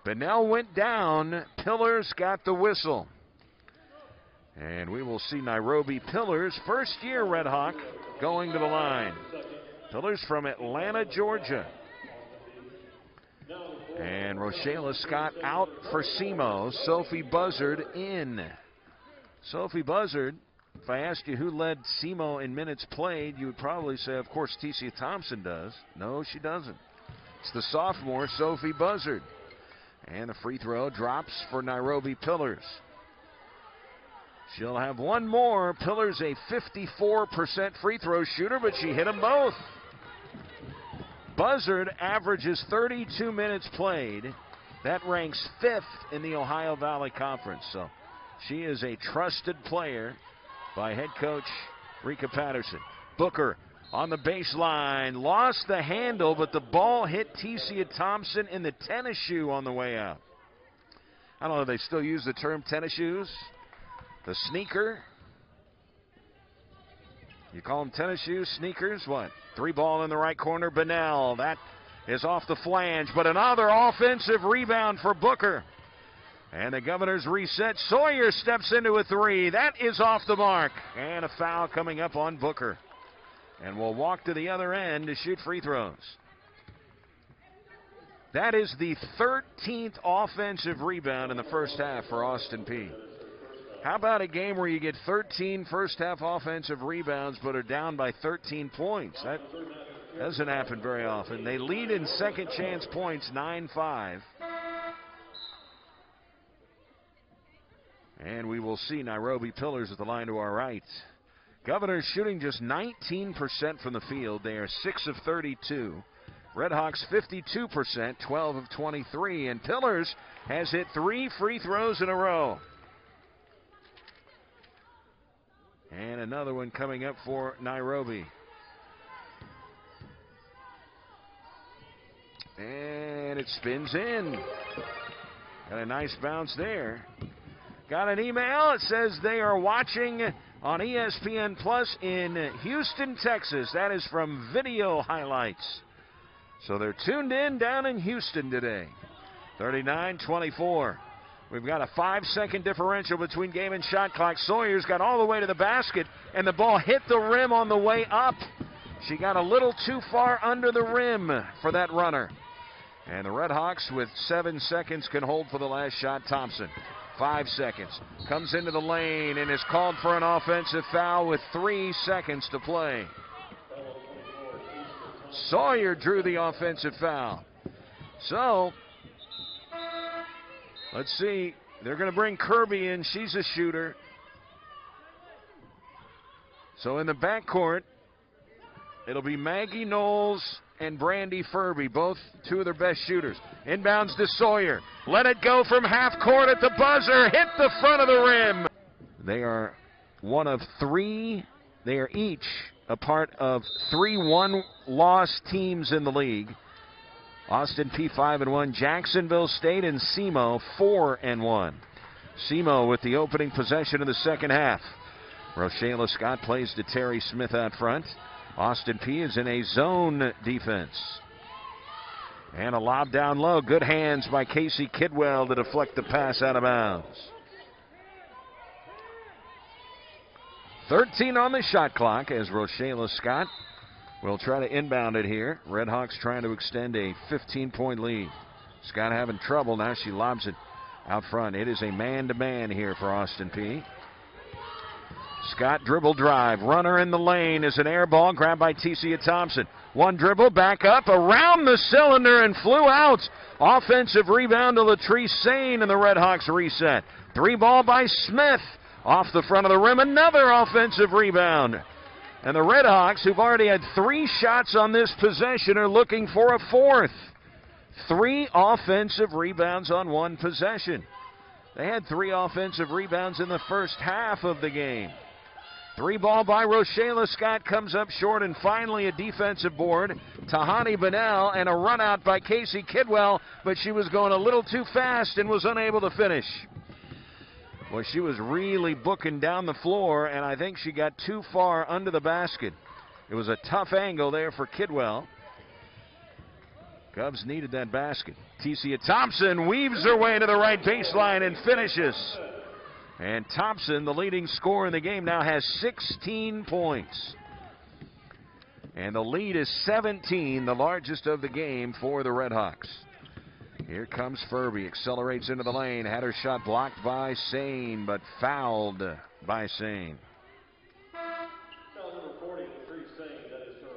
Bunnell went down. Pillars got the whistle. And we will see Nairobi Pillars, first-year Red Hawk, going to the line. Pillars from Atlanta, Georgia. And Rochella Scott out for SEMO. Sophie Buzzard in. Sophie Buzzard, if I asked you who led SEMO in minutes played, you would probably say, of course, Tesia Thompson does. No, she doesn't. It's the sophomore, Sophie Buzzard. And the free throw drops for Nairobi Pillars. She'll have one more. Pillars a 54% free throw shooter, but she hit them both. Buzzard averages 32 minutes played. That ranks 5th in the Ohio Valley Conference. So she is a trusted player by head coach Rika Patterson. Booker on the baseline. Lost the handle, but the ball hit Tesia Thompson in the tennis shoe on the way out. I don't know if they still use the term tennis shoes. The sneaker. You call them tennis shoes, sneakers, what? 3-ball in the right corner, Bunnell. That is off the flange, but another offensive rebound for Booker. And the Governors reset. Sawyer steps into a 3. That is off the mark. And a foul coming up on Booker. And will walk to the other end to shoot free throws. That is the 13th offensive rebound in the first half for Austin Peay. How about a game where you get 13 first half offensive rebounds but are down by 13 points? That doesn't happen very often. They lead in second chance points 9-5. And we will see Nairobi Pillars at the line to our right. Governors shooting just 19% from the field. They are 6 of 32. Redhawks 52%, 12 of 23. And Pillars has hit 3 free throws in a row. And another one coming up for Nairobi. And it spins in. Got a nice bounce there. Got an email. It says they are watching on ESPN Plus in Houston, Texas. That is from Video Highlights. So they're tuned in down in Houston today. 39-24. We've got a 5-second differential between game and shot clock. Sawyer's got all the way to the basket, and the ball hit the rim on the way up. She got a little too far under the rim for that runner. And the Redhawks with 7 seconds can hold for the last shot. Thompson, 5 seconds. Comes into the lane and is called for an offensive foul with 3 seconds to play. Sawyer drew the offensive foul. So, let's see. They're going to bring Kirby in. She's a shooter. So in the backcourt, it'll be Maggie Knowles and Brandy Furby, both 2 of their best shooters. Inbounds to Sawyer. Let it go from half court at the buzzer. Hit the front of the rim. They are one of 3. They are each a part of 3 one-loss teams in the league. Austin Peay 5-1, Jacksonville State and SEMO 4-1. SEMO with the opening possession of the second half. Rochelle Scott plays to Terry Smith out front. Austin Peay is in a zone defense. And a lob down low. Good hands by Casey Kidwell to deflect the pass out of bounds. 13 on the shot clock as Rochelle Scott will try to inbound it here. Redhawks trying to extend a 15-point lead. Scott having trouble. Now she lobs it out front. It is a man-to-man here for Austin Peay. Scott dribble drive. Runner in the lane is an air ball grabbed by Tesia Thompson. One dribble, back up, around the cylinder and flew out. Offensive rebound to Latrice Sane and the Redhawks reset. 3-ball by Smith. Off the front of the rim, another offensive rebound. And the Redhawks, who've already had 3 shots on this possession, are looking for a 4th. 3 offensive rebounds on 1 possession. They had 3 offensive rebounds in the first half of the game. 3-ball by Rochelle Scott comes up short, and finally a defensive board. Tahani Bunnell and a run out by Casey Kidwell, but she was going a little too fast and was unable to finish. Well, she was really booking down the floor, and I think she got too far under the basket. It was a tough angle there for Kidwell. Cubs needed that basket. Tesia Thompson weaves her way to the right baseline and finishes. And Thompson, the leading scorer in the game, now has 16 points. And the lead is 17, the largest of the game for the Redhawks. Here comes Furby, accelerates into the lane, had her shot blocked by Sane, but fouled by Sane.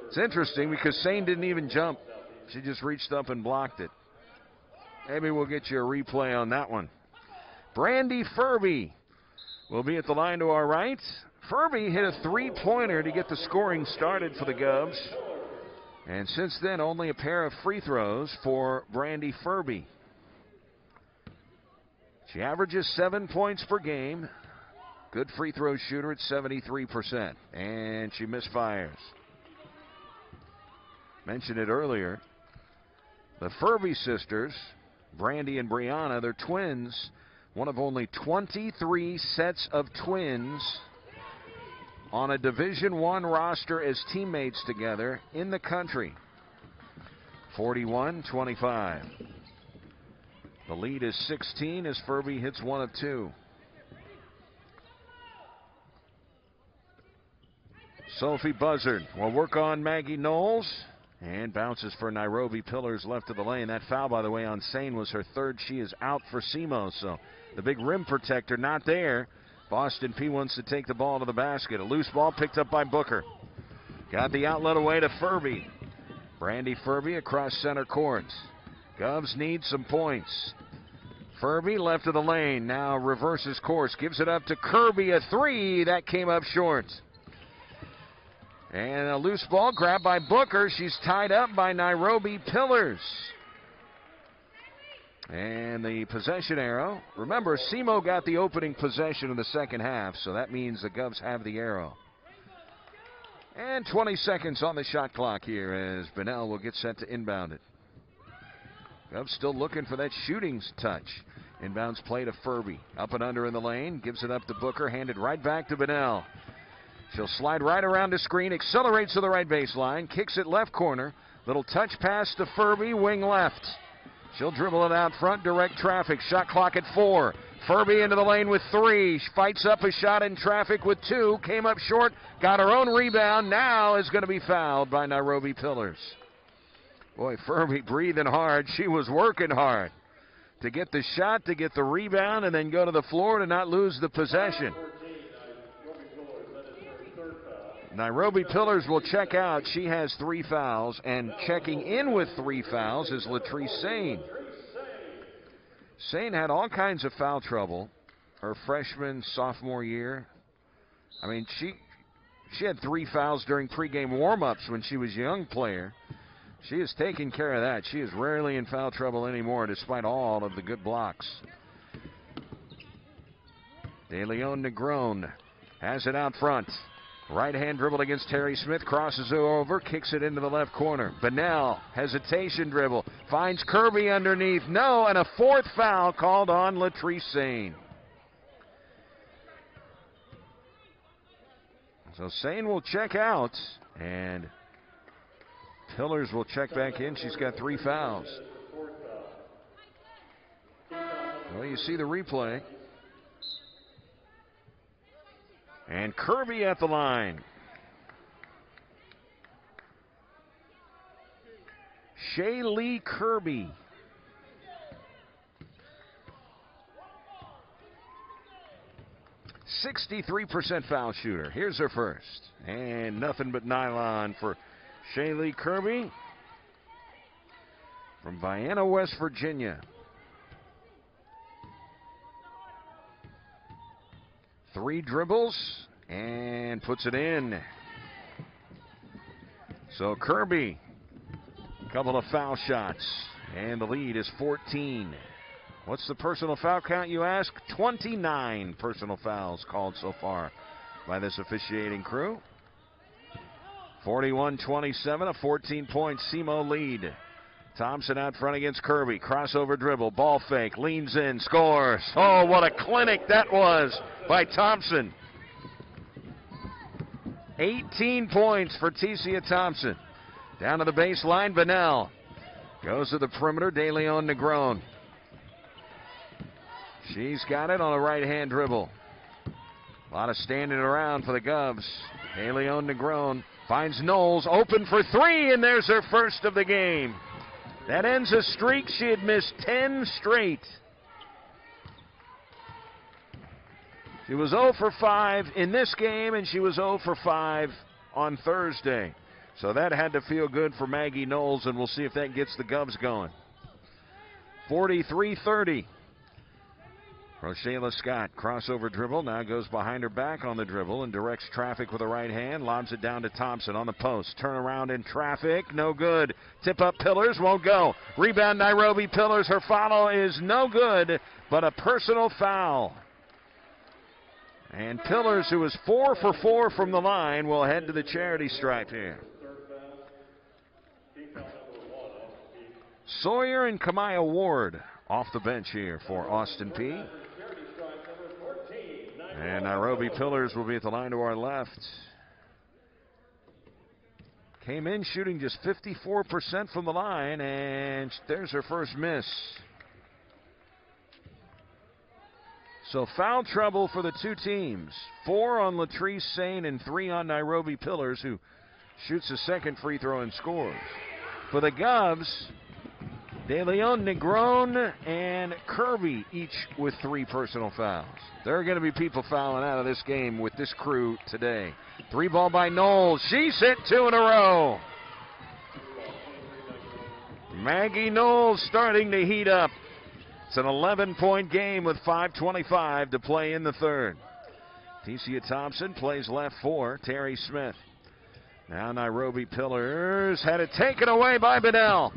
It's interesting because Sane didn't even jump. She just reached up and blocked it. Maybe we'll get you a replay on that one. Brandy Furby will be at the line to our right. Furby hit a 3-pointer to get the scoring started for the Govs. And since then, only a pair of free throws for Brandy Furby. She averages 7 points per game. Good free throw shooter at 73%. And she misfires. mentioned it earlier. The Furby sisters, Brandy and Brianna, they're twins. One of only 23 sets of twins on a Division I roster as teammates together in the country. 41-25. The lead is 16 as Furby hits one of two. Sophie Buzzard will work on Maggie Knowles and bounces for Nairobi Pillars left of the lane. That foul, by the way, on Sane was her third. She is out for SEMO, so the big rim protector not there. Boston P wants to take the ball to the basket. A loose ball picked up by Booker. Got the outlet away to Furby. Brandy Furby across center court. Govs need some points. Furby left of the lane, now reverses course, gives it up to Kirby, a three, that came up short. And a loose ball grabbed by Booker. She's tied up by Nairobi Pillars. And the possession arrow. Remember, SEMO got the opening possession in the second half, so that means the Govs have the arrow. And 20 seconds on the shot clock here as Bunnell will get set to inbound it. Govs still looking for that shooting touch. Inbounds play to Furby. Up and under in the lane. Gives it up to Booker. Handed right back to Bunnell. She'll slide right around the screen. Accelerates to the right baseline. Kicks it left corner. Little touch pass to Furby. Wing left. She'll dribble it out front. Direct traffic. Shot clock at 4. Furby into the lane with 3. She fights up a shot in traffic with 2. Came up short. Got her own rebound. Now is going to be fouled by Nairobi Pillars. Boy, Furby breathing hard. She was working hard to get the shot, to get the rebound, and then go to the floor to not lose the possession. Nairobi Pillars will check out. She has 3 fouls, and checking in with 3 fouls is Latrice Sane. Sane had all kinds of foul trouble her freshman, sophomore year. I mean, she had 3 fouls during pregame warm-ups when she was a young player. She has taken care of that. She is rarely in foul trouble anymore, despite all of the good blocks. De Leon Negron has it out front. Right-hand dribble against Terry Smith. Crosses over. Kicks it into the left corner. Bunnell, hesitation dribble. Finds Kirby underneath. No, and a 4th foul called on Latrice Sane. So Sane will check out, and Pillars will check back in. She's got 3 fouls. Well, you see the replay. And Kirby at the line. Shaylee Kirby. .63% foul shooter. Here's her first. And nothing but nylon for Shaylee Kirby from Vienna, West Virginia. 3 dribbles and puts it in. So Kirby, a couple of foul shots, and the lead is 14. What's the personal foul count, you ask? 29 personal fouls called so far by this officiating crew. 41-27, a 14-point SEMO lead. Thompson out front against Kirby. Crossover dribble, ball fake, leans in, scores. Oh, what a clinic that was by Thompson. 18 points for Tesia Thompson. Down to the baseline, Bunnell. Goes to the perimeter, De Leon Negron. She's got it on a right-hand dribble. A lot of standing around for the Govs. De Leon Negron finds Knowles, open for 3, and there's her first of the game. That ends a streak. She had missed 10 straight. She was 0 for 5 in this game, and she was 0 for 5 on Thursday. So that had to feel good for Maggie Knowles, and we'll see if that gets the Govs going. 43-30. Rochella Scott, crossover dribble, now goes behind her back on the dribble and directs traffic with a right hand, lobs it down to Thompson on the post. Turn around in traffic, no good. Tip up Pillars, won't go. Rebound Nairobi Pillars, her follow is no good, but a personal foul. And Pillars, who is 4 for 4 from the line, will head to the charity stripe here. Sawyer and Kamaya Ward off the bench here for Austin Peay. And Nairobi Pillars will be at the line to our left. Came in shooting just 54% from the line, and there's her first miss. So foul trouble for the two teams. 4 on Latrice Sane and 3 on Nairobi Pillars, who shoots a second free throw and scores. For the Govs, De Leon, Negron, and Kirby each with 3 personal fouls. There are going to be people fouling out of this game with this crew today. 3 ball by Knowles. She's hit 2 in a row. Maggie Knowles starting to heat up. It's an 11-point game with 5:25 to play in the third. Tesia Thompson plays left for Terry Smith. Now Nairobi Pillars had it taken away by Bunnell.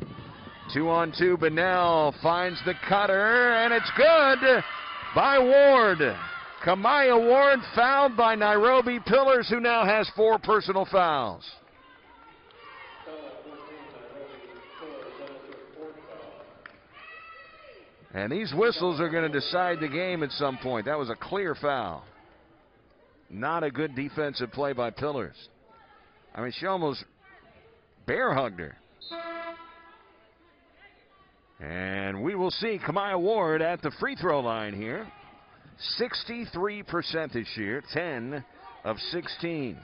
2-on-2, Bunnell finds the cutter, and it's good by Ward. Kamaya Ward fouled by Nairobi Pillars, who now has 4 personal fouls. And these whistles are going to decide the game at some point. That was a clear foul. Not a good defensive play by Pillars. I mean, she almost bear hugged her. And we will see Kamaya Ward at the free throw line here. 63% this year, 10 of 16.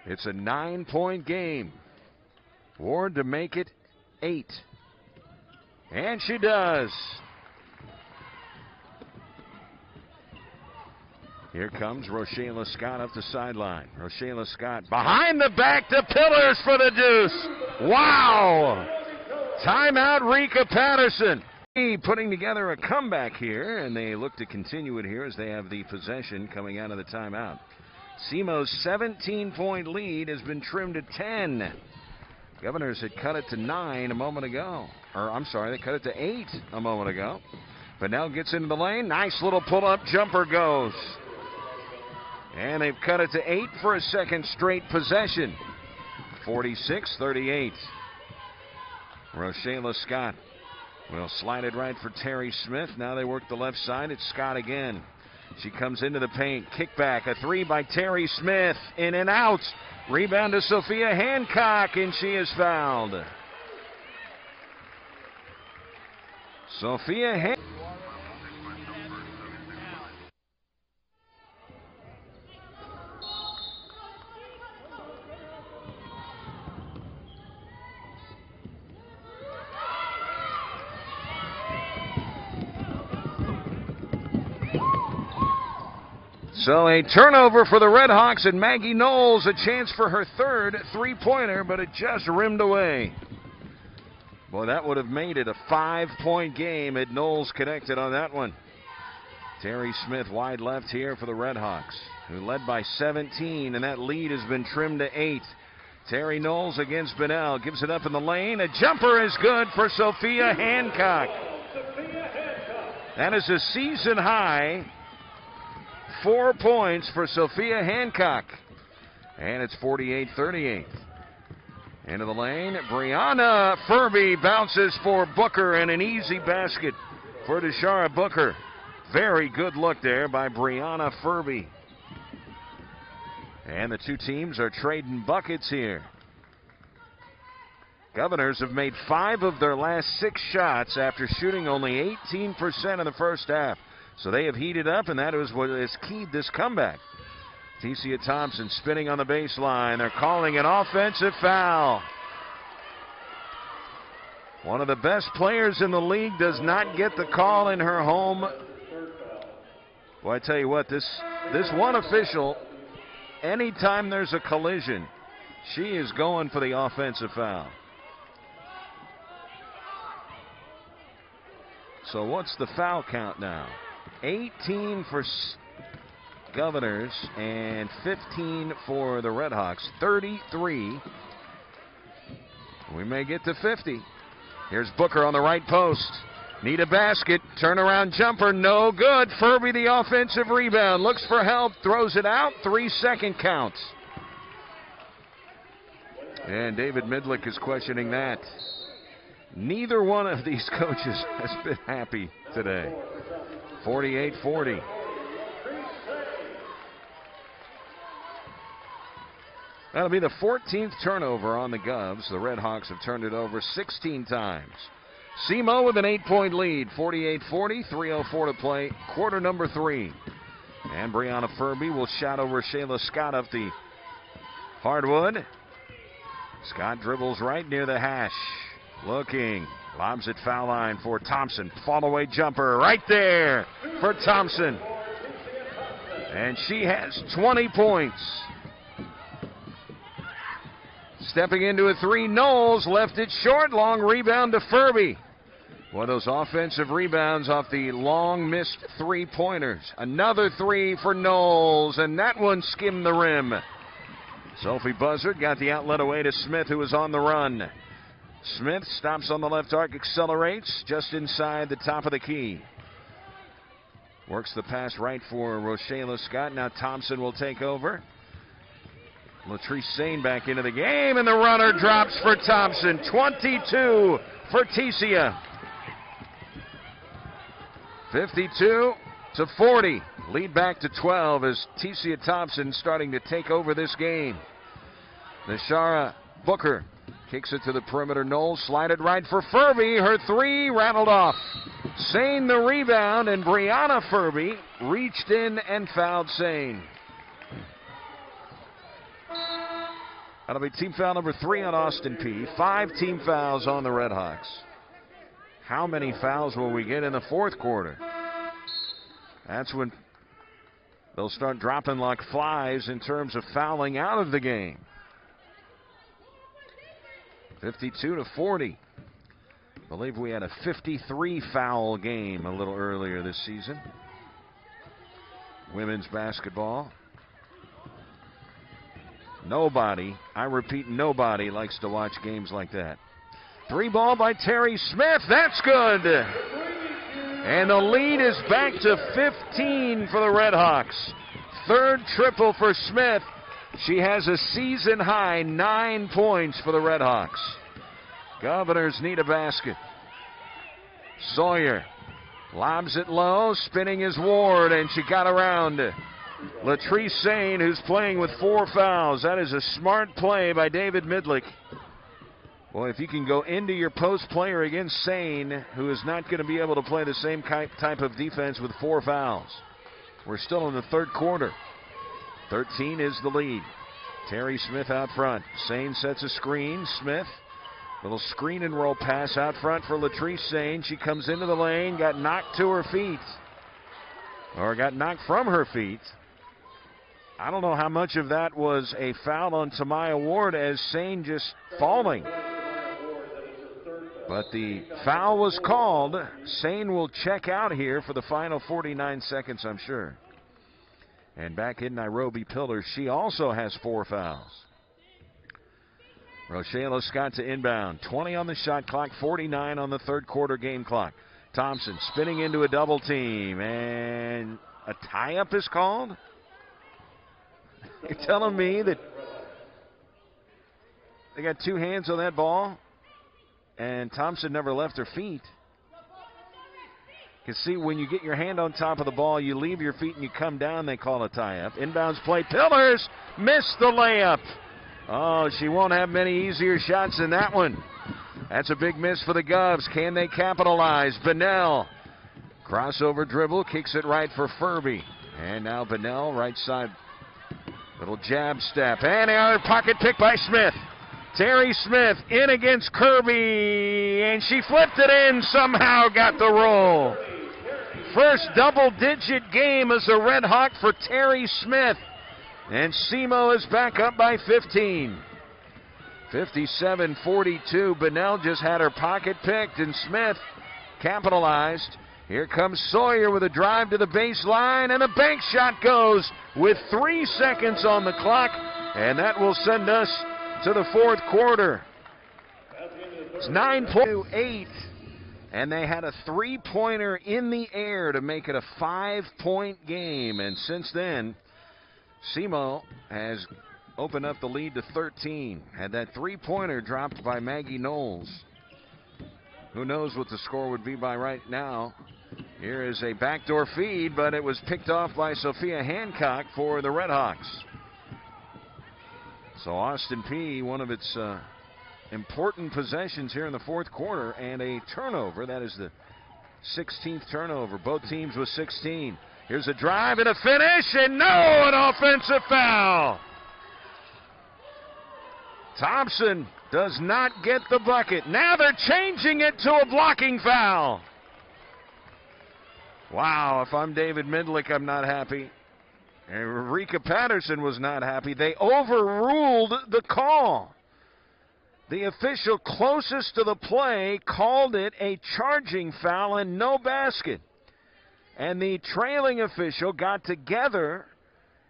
It's a 9-point game. Ward to make it 8. And she does. Here comes Rochela Scott up the sideline. Rochela Scott behind the back to Pillars for the deuce. Wow! Timeout, Rika Patterson. Putting together a comeback here, and they look to continue it here as they have the possession coming out of the timeout. SEMO's 17-point lead has been trimmed to 10. Governors had cut it to 9 a moment ago. Or, I'm sorry, they cut it to 8 a moment ago. But gets into the lane. Nice little pull-up jumper goes. And they've cut it to 8 for a second straight possession. 46-38. Rochela Scott will slide it right for Terry Smith. Now they work the left side. It's Scott again. She comes into the paint. Kickback. A 3 by Terry Smith. In and out. Rebound to Sophia Hancock, and she is fouled. Sophia Hancock. So a turnover for the Red Hawks, and Maggie Knowles a chance for her third 3-pointer, but it just rimmed away. Boy, that would have made it a 5-point game had Knowles connected on that one. Terry Smith wide left here for the Red Hawks, who led by 17, and that lead has been trimmed to 8. Terry Knowles against Bunnell, gives it up in the lane. A jumper is good for Sophia Hancock. That is a season high. 4 points for Sophia Hancock. And it's 48-38. Into the lane. Brianna Furby bounces for Booker, and an easy basket for Deshara Booker. Very good look there by Brianna Furby. And the two teams are trading buckets here. Governors have made 5 of their last 6 shots after shooting only 18% in the first half. So they have heated up, and that is what has keyed this comeback. Tesia Thompson spinning on the baseline. They're calling an offensive foul. One of the best players in the league does not get the call in her home. Well, I tell you what, this one official, anytime there's a collision, she is going for the offensive foul. So what's the foul count now? 18 for Governors and 15 for the Red Hawks. 33. We may get to 50. Here's Booker on the right post. Need a basket. Turnaround jumper. No good. Furby the offensive rebound. Looks for help. Throws it out. 3-second count. And David Midlick is questioning that. Neither one of these coaches has been happy today. 48-40. That'll be the 14th turnover on the Govs. The Red Hawks have turned it over 16 times. SEMO with an 8-point lead, 48-40, 3:04 to play, quarter number 3. And Brianna Furby will shadow Rochelle Scott up the hardwood. Scott dribbles right near the hash. Looking, lobs it foul line for Thompson. Fall away jumper right there for Thompson. And she has 20 points. Stepping into a 3, Knowles left it short. Long rebound to Furby. One of those offensive rebounds off the long missed 3-pointers. Another 3 for Knowles, and that one skimmed the rim. Sophie Buzzard got the outlet away to Smith, who was on the run. Smith stops on the left arc, accelerates just inside the top of the key. Works the pass right for Rochelle Scott. Now Thompson will take over. Latrice Sane back into the game, and the runner drops for Thompson. 22 for Tesia. 52-40. Lead back to 12 as Tesia Thompson starting to take over this game. Nashara Booker kicks it to the perimeter. Knowles slided right for Furby. Her 3 rattled off. Sane the rebound, and Brianna Furby reached in and fouled Sane. That'll be team foul number 3 on Austin Peay. 5 team fouls on the Red Hawks. How many fouls will we get in the fourth quarter? That's when they'll start dropping like flies in terms of fouling out of the game. 52-40. I believe we had a 53 foul game a little earlier this season. Women's basketball. Nobody, I repeat, nobody likes to watch games like that. 3 ball by Terry Smith. That's good. And the lead is back to 15 for the Red Hawks. 3rd triple for Smith. She has a season high 9 points for the Red Hawks. Governors need a basket. Sawyer lobs it low. Spinning is Ward, and she got around Latrice Sane, who's playing with 4 fouls. That is a smart play by David Midlick. Boy, if you can go into your post player against Sane, who is not going to be able to play the same type of defense with 4 fouls. We're still in the 3rd quarter. 13 is the lead. Terry Smith out front. Sane sets a screen. Smith, little screen and roll pass out front for Latrice Sane. She comes into the lane, got knocked to her feet. Or got knocked from her feet. I don't know how much of that was a foul on Tamaya Ward as Sane just falling. But the foul was called. Sane will check out here for the final 49 seconds, I'm sure. And back in Nairobi Pillars, she also has 4 fouls. Rochelle Scott to inbound. 20 on the shot clock, 49 on the 3rd quarter game clock. Thompson spinning into a double team, and a tie-up is called? You're telling me that they got 2 hands on that ball and Thompson never left her feet? You can see when you get your hand on top of the ball, you leave your feet and you come down, they call a tie-up. Inbounds play, Pillars missed the layup. Oh, she won't have many easier shots than that one. That's a big miss for the Govs. Can they capitalize? Bunnell, crossover dribble, kicks it right for Furby. And now Bunnell, right side, little jab step. And another pocket pick by Smith. Terry Smith in against Kirby, and she flipped it in, somehow got the roll. First double-digit game as a Red Hawk for Terry Smith. And SEMO is back up by 15. 57-42. Bunnell just had her pocket picked, and Smith capitalized. Here comes Sawyer with a drive to the baseline, and a bank shot goes with 3 seconds on the clock, and that will send us to the 4th quarter. It's 9-8, and they had a 3-pointer in the air to make it a 5-point game, and since then, SEMO has opened up the lead to 13. Had that three-pointer dropped by Maggie Knowles. Who knows what the score would be by right now. Here is a backdoor feed, but it was picked off by Sophia Hancock for the Redhawks. So Austin Peay, one of its important possessions here in the fourth quarter, and a turnover. That is the 16th turnover. Both teams with 16. Here's a drive and a finish, and no, an offensive foul. Thompson does not get the bucket. Now they're changing it to a blocking foul. Wow, if I'm David Midlick, I'm not happy. And Rika Patterson was not happy. They overruled the call. The official closest to the play called it a charging foul and no basket. And the trailing official got together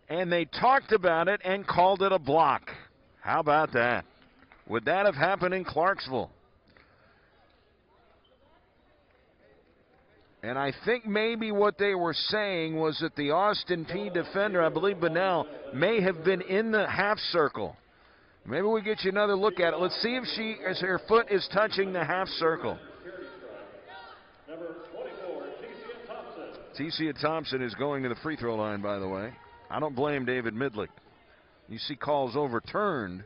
and they talked about it and called it a block. How about that? Would that have happened in Clarksville? And I think maybe what they were saying was that the Austin Peay defender, I believe Bunnell, may have been in the half circle. Maybe we get you another look at it. Let's see if her foot is touching the half circle. Number 24, Tesia Thompson. Tesia Thompson is going to the free throw line, by the way. I don't blame David Midlick. You see calls overturned,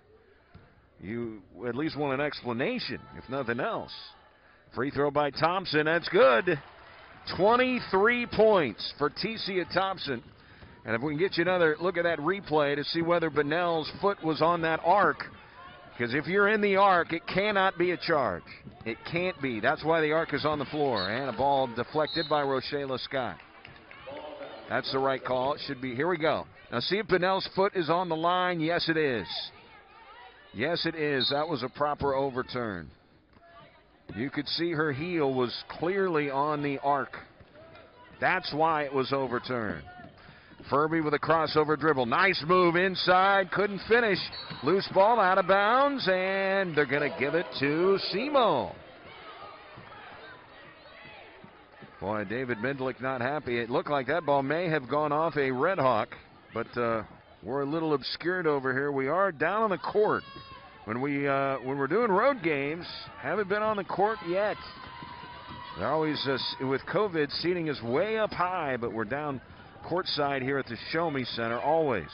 you at least want an explanation, if nothing else. Free throw by Thompson, that's good. 23 points for Tesia Thompson. And if we can get you another look at that replay to see whether Bunnell's foot was on that arc, because if you're in the arc, it cannot be a charge. It can't be. That's why the arc is on the floor. And a ball deflected by Rochella Scott. That's the right call. It should be. Here we go. Now see if Bunnell's foot is on the line. Yes, it is. Yes, it is. That was a proper overturn. You could see her heel was clearly on the arc. That's why it was overturned. Furby with a crossover dribble. Nice move inside. Couldn't finish. Loose ball out of bounds, and they're going to give it to Simo. Boy, David Midlick not happy. It looked like that ball may have gone off a Red Hawk, but we're a little obscured over here. We are down on the court. When we're doing road games, haven't been on the court yet. They're always, with COVID, seating is way up high, but we're down courtside here at the Show Me Center, always.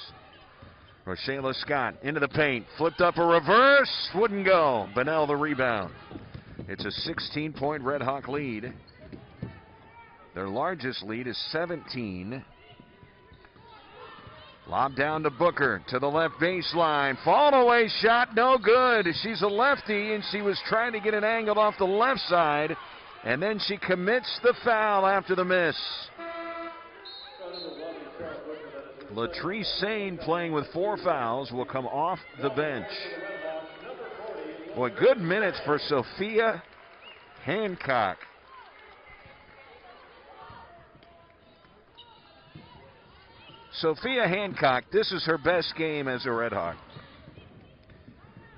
Rochella Scott into the paint, flipped up a reverse, wouldn't go. Bunnell the rebound. It's a 16-point Red Hawk lead. Their largest lead is 17. Lob down to Booker to the left baseline. Fall away shot, no good. She's a lefty, and she was trying to get an angle off the left side, and then she commits the foul after the miss. Latrice Sane, playing with 4 fouls, will come off the bench. Boy, good minutes for Sophia Hancock. Sophia Hancock, this is her best game as a Red Hawk.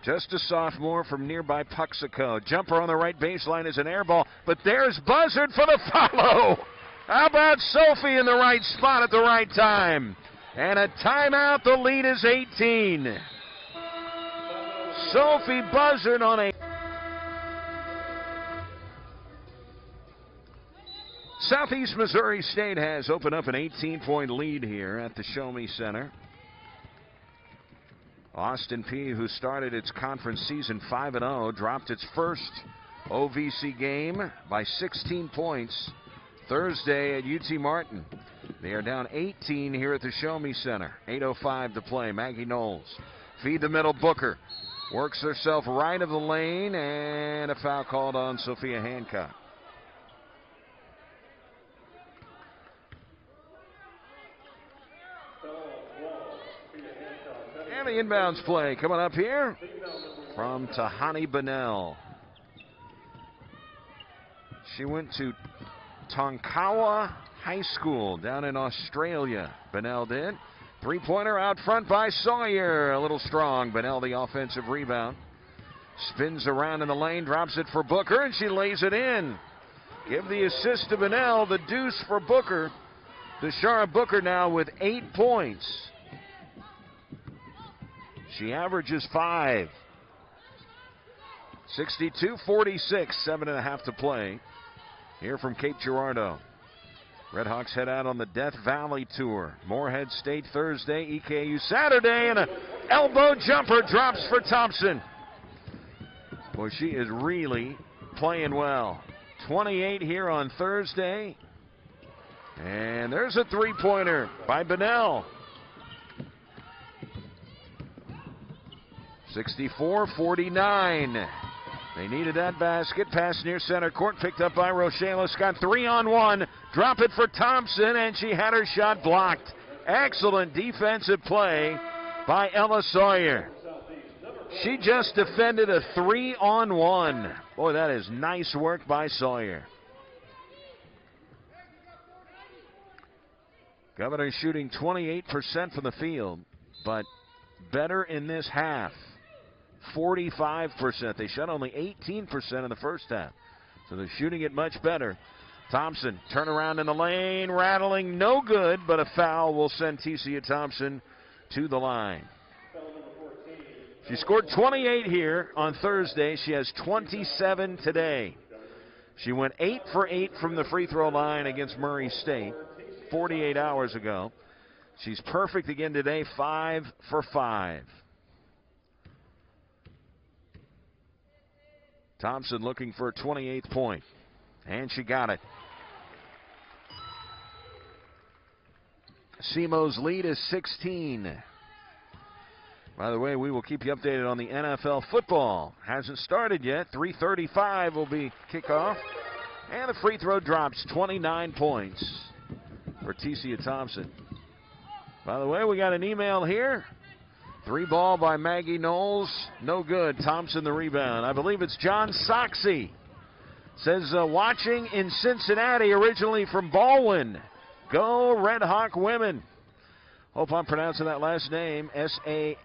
Just a sophomore from nearby Puxico. Jumper on the right baseline is an air ball, but there's Buzzard for the follow. How about Sophie in the right spot at the right time? And a timeout, the lead is 18. Sophie Buzzard on a... Southeast Missouri State has opened up an 18-point lead here at the Show Me Center. Austin Peay, who started its conference season 5-0, dropped its first OVC game by 16 points Thursday at UT Martin. They are down 18 here at the Show Me Center. 8:05 to play. Maggie Knowles. Feed the middle. Booker works herself right of the lane, and a foul called on Sophia Hancock. And the inbounds play coming up here from Tahani Bunnell. She went to Tonkawa High School down in Australia. Bunnell did. Three-pointer out front by Sawyer. A little strong. Bunnell the offensive rebound. Spins around in the lane, drops it for Booker, and she lays it in. Give the assist to Bunnell. The deuce for Booker. Deshara Booker now with 8 points. She averages 5. 62-46, 7.5 to play here from Cape Girardeau. Redhawks head out on the Death Valley Tour. Moorhead State Thursday, EKU Saturday, and an elbow jumper drops for Thompson. Boy, she is really playing well. 28 here on Thursday. And there's a three-pointer by Bunnell. 64-49. They needed that basket. Pass near center court, picked up by Rochelle. Scott, 3-on-1. Drop it for Thompson, and she had her shot blocked. Excellent defensive play by Ella Sawyer. She just defended a 3-on-1. Boy, that is nice work by Sawyer. Governor shooting 28% from the field, but better in this half. 45%. They shot only 18% in the first half. So they're shooting it much better. Thompson, turnaround in the lane, rattling, no good, but a foul will send Tesia Thompson to the line. She scored 28 here on Thursday. She has 27 today. She went 8 for 8 from the free throw line against Murray State 48 hours ago. She's perfect again today, 5 for 5. Thompson looking for a 28th point, and she got it. SEMO's lead is 16. By the way, we will keep you updated on the NFL football. Hasn't started yet. 3:35 will be kickoff, and the free throw drops. 29 points for Tesia Thompson. By the way, we got an email here. 3 ball by Maggie Knowles. No good. Thompson the rebound. I believe it's John Soxie. Says watching in Cincinnati, originally from Baldwin. Go Red Hawk women. Hope I'm pronouncing that last name. S-A-C-H-S-E.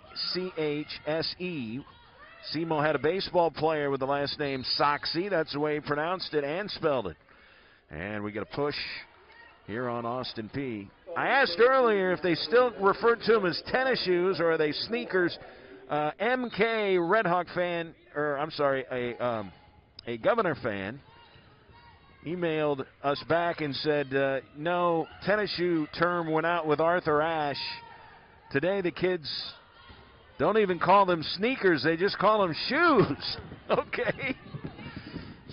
SEMO had a baseball player with the last name Soxie. That's the way he pronounced it and spelled it. And we get a push here on Austin Peay. I asked earlier if they still refer to them as tennis shoes or are they sneakers. MK Red Hawk fan, or I'm sorry, a Governor fan, emailed us back and said, no, tennis shoe term went out with Arthur Ashe. Today the kids don't even call them sneakers, they just call them shoes. Okay.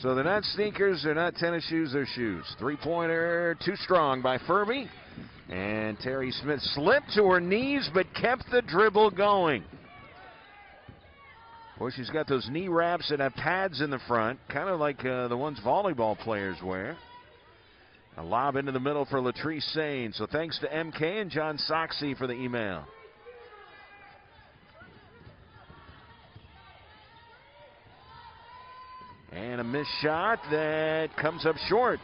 So they're not sneakers, they're not tennis shoes, they're shoes. Three-pointer, too strong by Furby. And Terry Smith slipped to her knees but kept the dribble going. Boy, she's got those knee wraps that have pads in the front, kind of like the ones volleyball players wear. A lob into the middle for Latrice Sane. So thanks to MK and John Soxie for the email. And a missed shot that comes up short.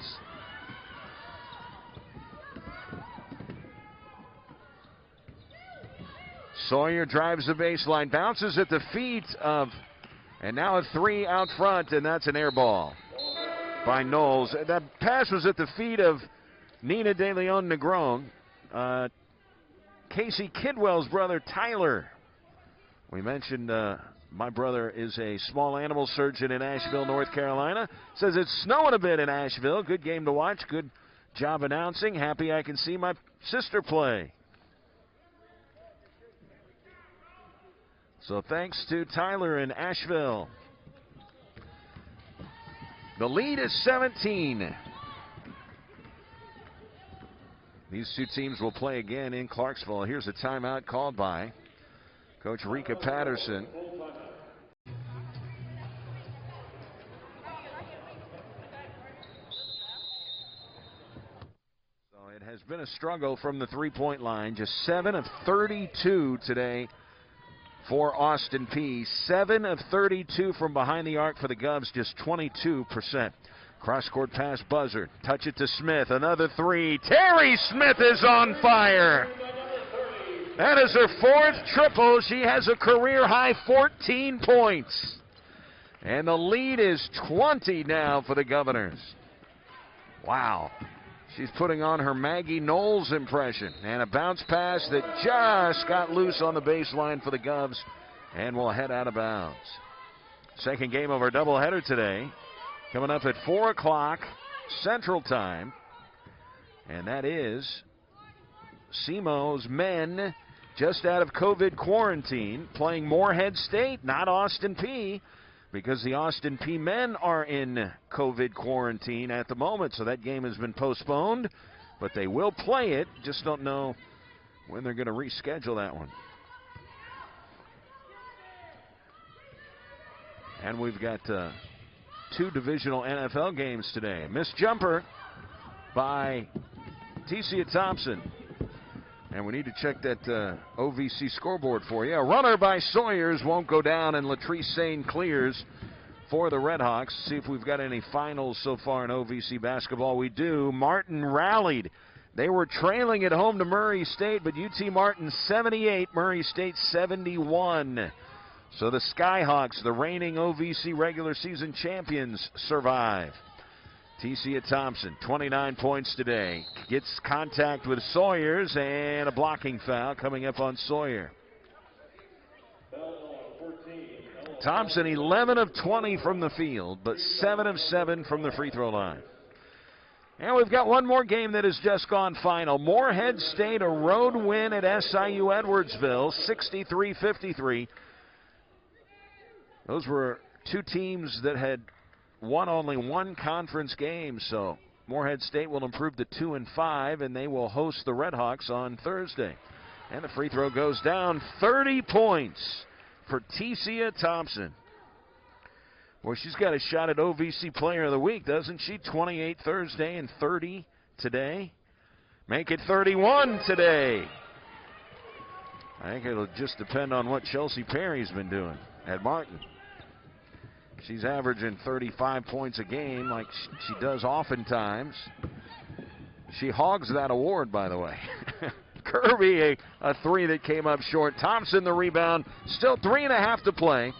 Sawyer drives the baseline, bounces at the feet of, and now a 3 out front, and that's an air ball by Knowles. That pass was at the feet of Nina De Leon Negron. Casey Kidwell's brother, Tyler. We mentioned my brother is a small animal surgeon in Asheville, North Carolina. Says it's snowing a bit in Asheville. Good game to watch. Good job announcing. Happy I can see my sister play. So thanks to Tyler in Asheville. The lead is 17. These two teams will play again in Clarksville. Here's a timeout called by Coach Rika Patterson. So it has been a struggle from the three-point line. Just 7 of 32 today for Austin Peay. 7 of 32 from behind the arc for the Govs, just 22%. Cross-court pass buzzer. Touch it to Smith. Another 3. Terry Smith is on fire. That is her 4th triple. She has a career-high 14 points. And the lead is 20 now for the Governors. Wow. She's putting on her Maggie Knowles impression. And a bounce pass that just got loose on the baseline for the Govs. and will head out of bounds. Second game of our doubleheader today, coming up at 4 o'clock Central Time, and that is SEMO's men just out of COVID quarantine playing Morehead State, not Austin Peay, because the Austin Peay men are in COVID quarantine at the moment, so that game has been postponed, but they will play it. Just don't know when they're going to reschedule that one. And we've got 2 divisional NFL games today. Missed jumper by Tesia Thompson. And we need to check that OVC scoreboard for you. A runner by Sawyers won't go down, and Latrice Sane clears for the Redhawks. See if we've got any finals so far in OVC basketball. We do. Martin rallied. They were trailing at home to Murray State, but UT Martin 78, Murray State 71. So the Skyhawks, the reigning OVC regular season champions, survive. Tesia Thompson, 29 points today. Gets contact with Sawyers, and a blocking foul coming up on Sawyer. Thompson, 11 of 20 from the field, but 7 of 7 from the free throw line. And we've got one more game that has just gone final. Morehead State, a road win at SIU Edwardsville, 63-53. Those were 2 teams that had won only 1 conference game, so Morehead State will improve to 2-5, and they will host the Redhawks on Thursday. And the free throw goes down. 30 points for Tesia Thompson. Boy, she's got a shot at OVC Player of the Week, doesn't she? 28 Thursday and 30 today. Make it 31 today. I think it'll just depend on what Chelsea Perry's been doing at Martin. She's averaging 35 points a game like she does oftentimes. She hogs that award, by the way. Kirby, a 3 that came up short. Thompson, the rebound. Still 3.5 to play.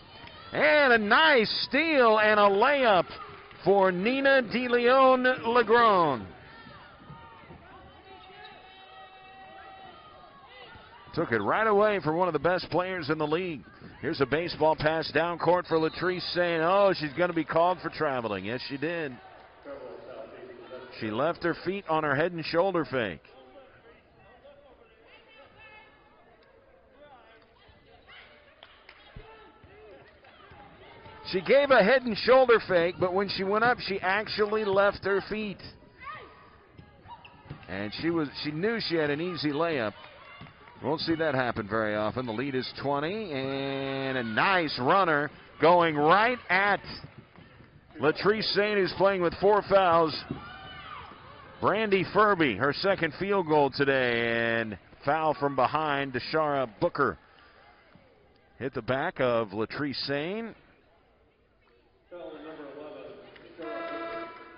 And a nice steal and a layup for Nina DeLeon Legron. Took it right away from one of the best players in the league. Here's a baseball pass down court for Latrice Sane. Oh, she's going to be called for traveling. Yes, she did. She left her feet on her head and shoulder fake. She gave a head and shoulder fake, but when she went up, she actually left her feet. And she knew she had an easy layup. Won't see that happen very often. The lead is 20, and a nice runner going right at Latrice Sane, who's playing with 4 fouls. Brandy Furby, her second field goal today, and foul from behind. Deshara Booker hit the back of Latrice Sane.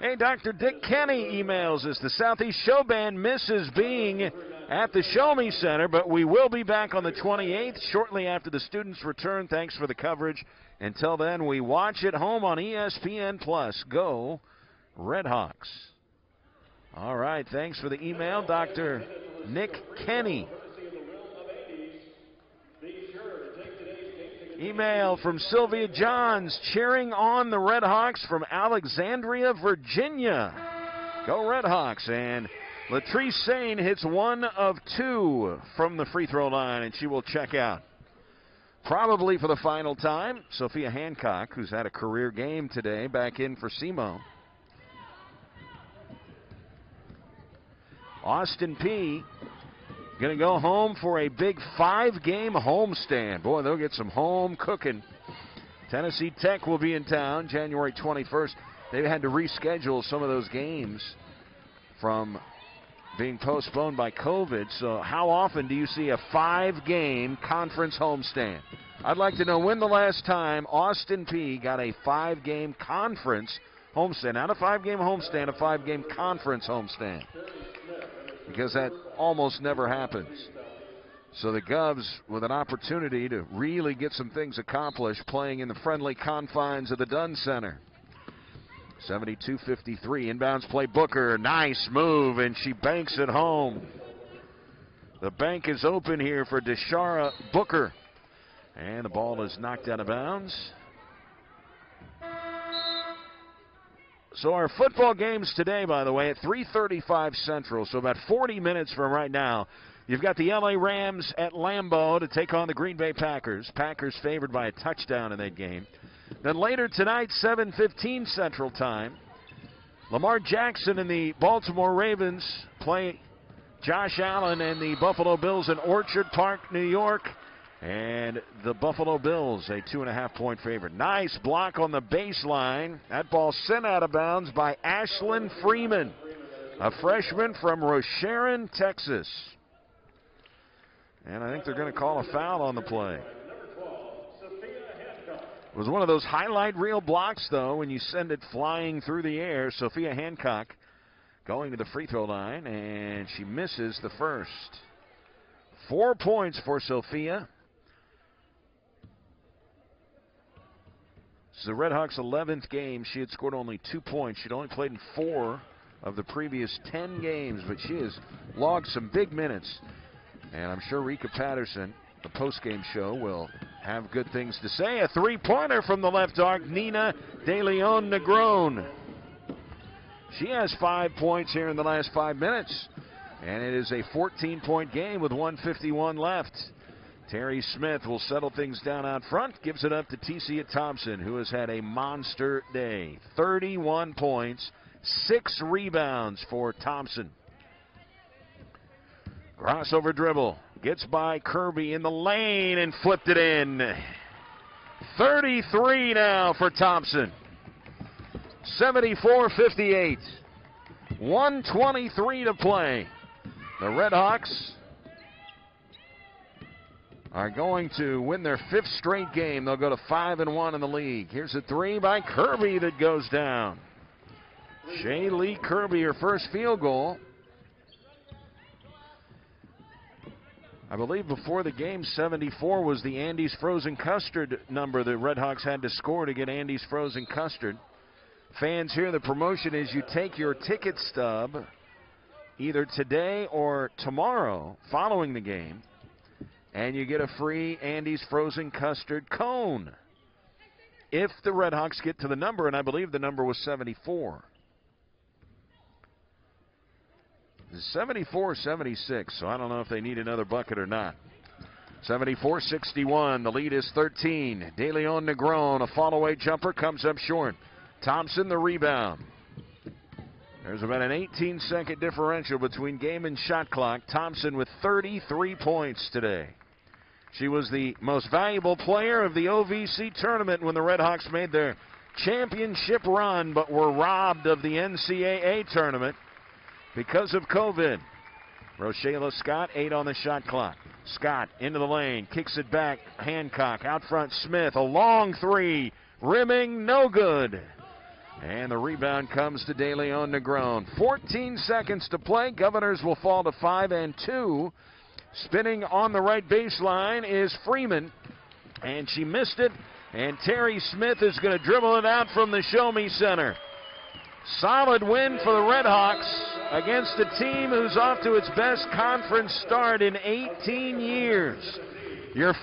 Hey, Dr. Dick Kenny emails us. The Southeast Show Band misses being at the Show Me Center, but we will be back on the 28th shortly after the students return. Thanks for the coverage. Until then, we watch at home on ESPN+. Go Redhawks. All right, thanks for the email, Dr. Nick Kenny. Email from Sylvia Johns, cheering on the Redhawks from Alexandria, Virginia. Go Redhawks. And Latrice Sane hits 1 of 2 from the free throw line, and she will check out. Probably for the final time, Sophia Hancock, who's had a career game today, back in for SEMO. Austin Peay going to go home for a big 5-game homestand. Boy, they'll get some home cooking. Tennessee Tech will be in town January 21st. They've had to reschedule some of those games from being postponed by COVID. So how often do you see a 5-game conference homestand? I'd like to know when the last time Austin Peay got a 5-game conference homestand. Not a 5-game homestand, a 5-game conference homestand. Because that almost never happens. So the Govs with an opportunity to really get some things accomplished playing in the friendly confines of the Dunn Center. 72-53, inbounds play Booker, nice move, and she banks it home. The bank is open here for Deshara Booker. And the ball is knocked out of bounds. So our football games today, by the way, at 3:35 Central, so about 40 minutes from right now, you've got the LA Rams at Lambeau to take on the Green Bay Packers. Packers favored by a touchdown in that game. Then later tonight, 7:15 Central Time, Lamar Jackson and the Baltimore Ravens play Josh Allen and the Buffalo Bills in Orchard Park, New York. And the Buffalo Bills, a 2.5-point favorite. Nice block on the baseline. That ball sent out of bounds by Ashlyn Freeman, a freshman from Rocheron, Texas. And I think they're going to call a foul on the play. It was one of those highlight reel blocks, though, when you send it flying through the air. Sophia Hancock going to the free throw line, and she misses the first. 4 points for Sophia. This is the Red Hawks' 11th game. She had scored only 2 points. She'd only played in 4 of the previous 10 games, but she has logged some big minutes. And I'm sure Rika Patterson, the post-game show, will have good things to say. A three-pointer from the left arc, Nina De Leon Negron. She has 5 points here in the last 5 minutes. And it is a 14-point game with 1:51 left. Terry Smith will settle things down out front, gives it up to Tesia Thompson, who has had a monster day. 31 points, 6 rebounds for Thompson. Crossover dribble, gets by Kirby in the lane and flipped it in. 33 now for Thompson. 74-58. 1:23 to play. The Red Hawks are going to win their 5th straight game. They'll go to 5-1 in the league. Here's a three by Kirby that goes down. Shaylee Kirby, her first field goal. I believe before the game, 74 was the Andy's Frozen Custard number the Red Hawks had to score to get Andy's Frozen Custard. Fans here, the promotion is you take your ticket stub either today or tomorrow following the game, and you get a free Andy's Frozen Custard cone if the Red Hawks get to the number, and I believe the number was 74. 74 or 76, so I don't know if they need another bucket or not. 74-61, the lead is 13. De Leon Negron, a fall-away jumper, comes up short. Thompson the rebound. There's about an 18-second differential between game and shot clock. Thompson with 33 points today. She was the most valuable player of the OVC tournament when the Red Hawks made their championship run, but were robbed of the NCAA tournament because of COVID. Rochella Scott, 8 on the shot clock. Scott into the lane, kicks it back. Hancock out front. Smith, a long three, rimming, no good. And the rebound comes to De Leon Negron. 14 seconds to play. Governors will fall to 5-2. Spinning on the right baseline is Freeman, and she missed it. And Terry Smith is going to dribble it out from the Show Me Center. Solid win for the Red Hawks against a team who's off to its best conference start in 18 years. Your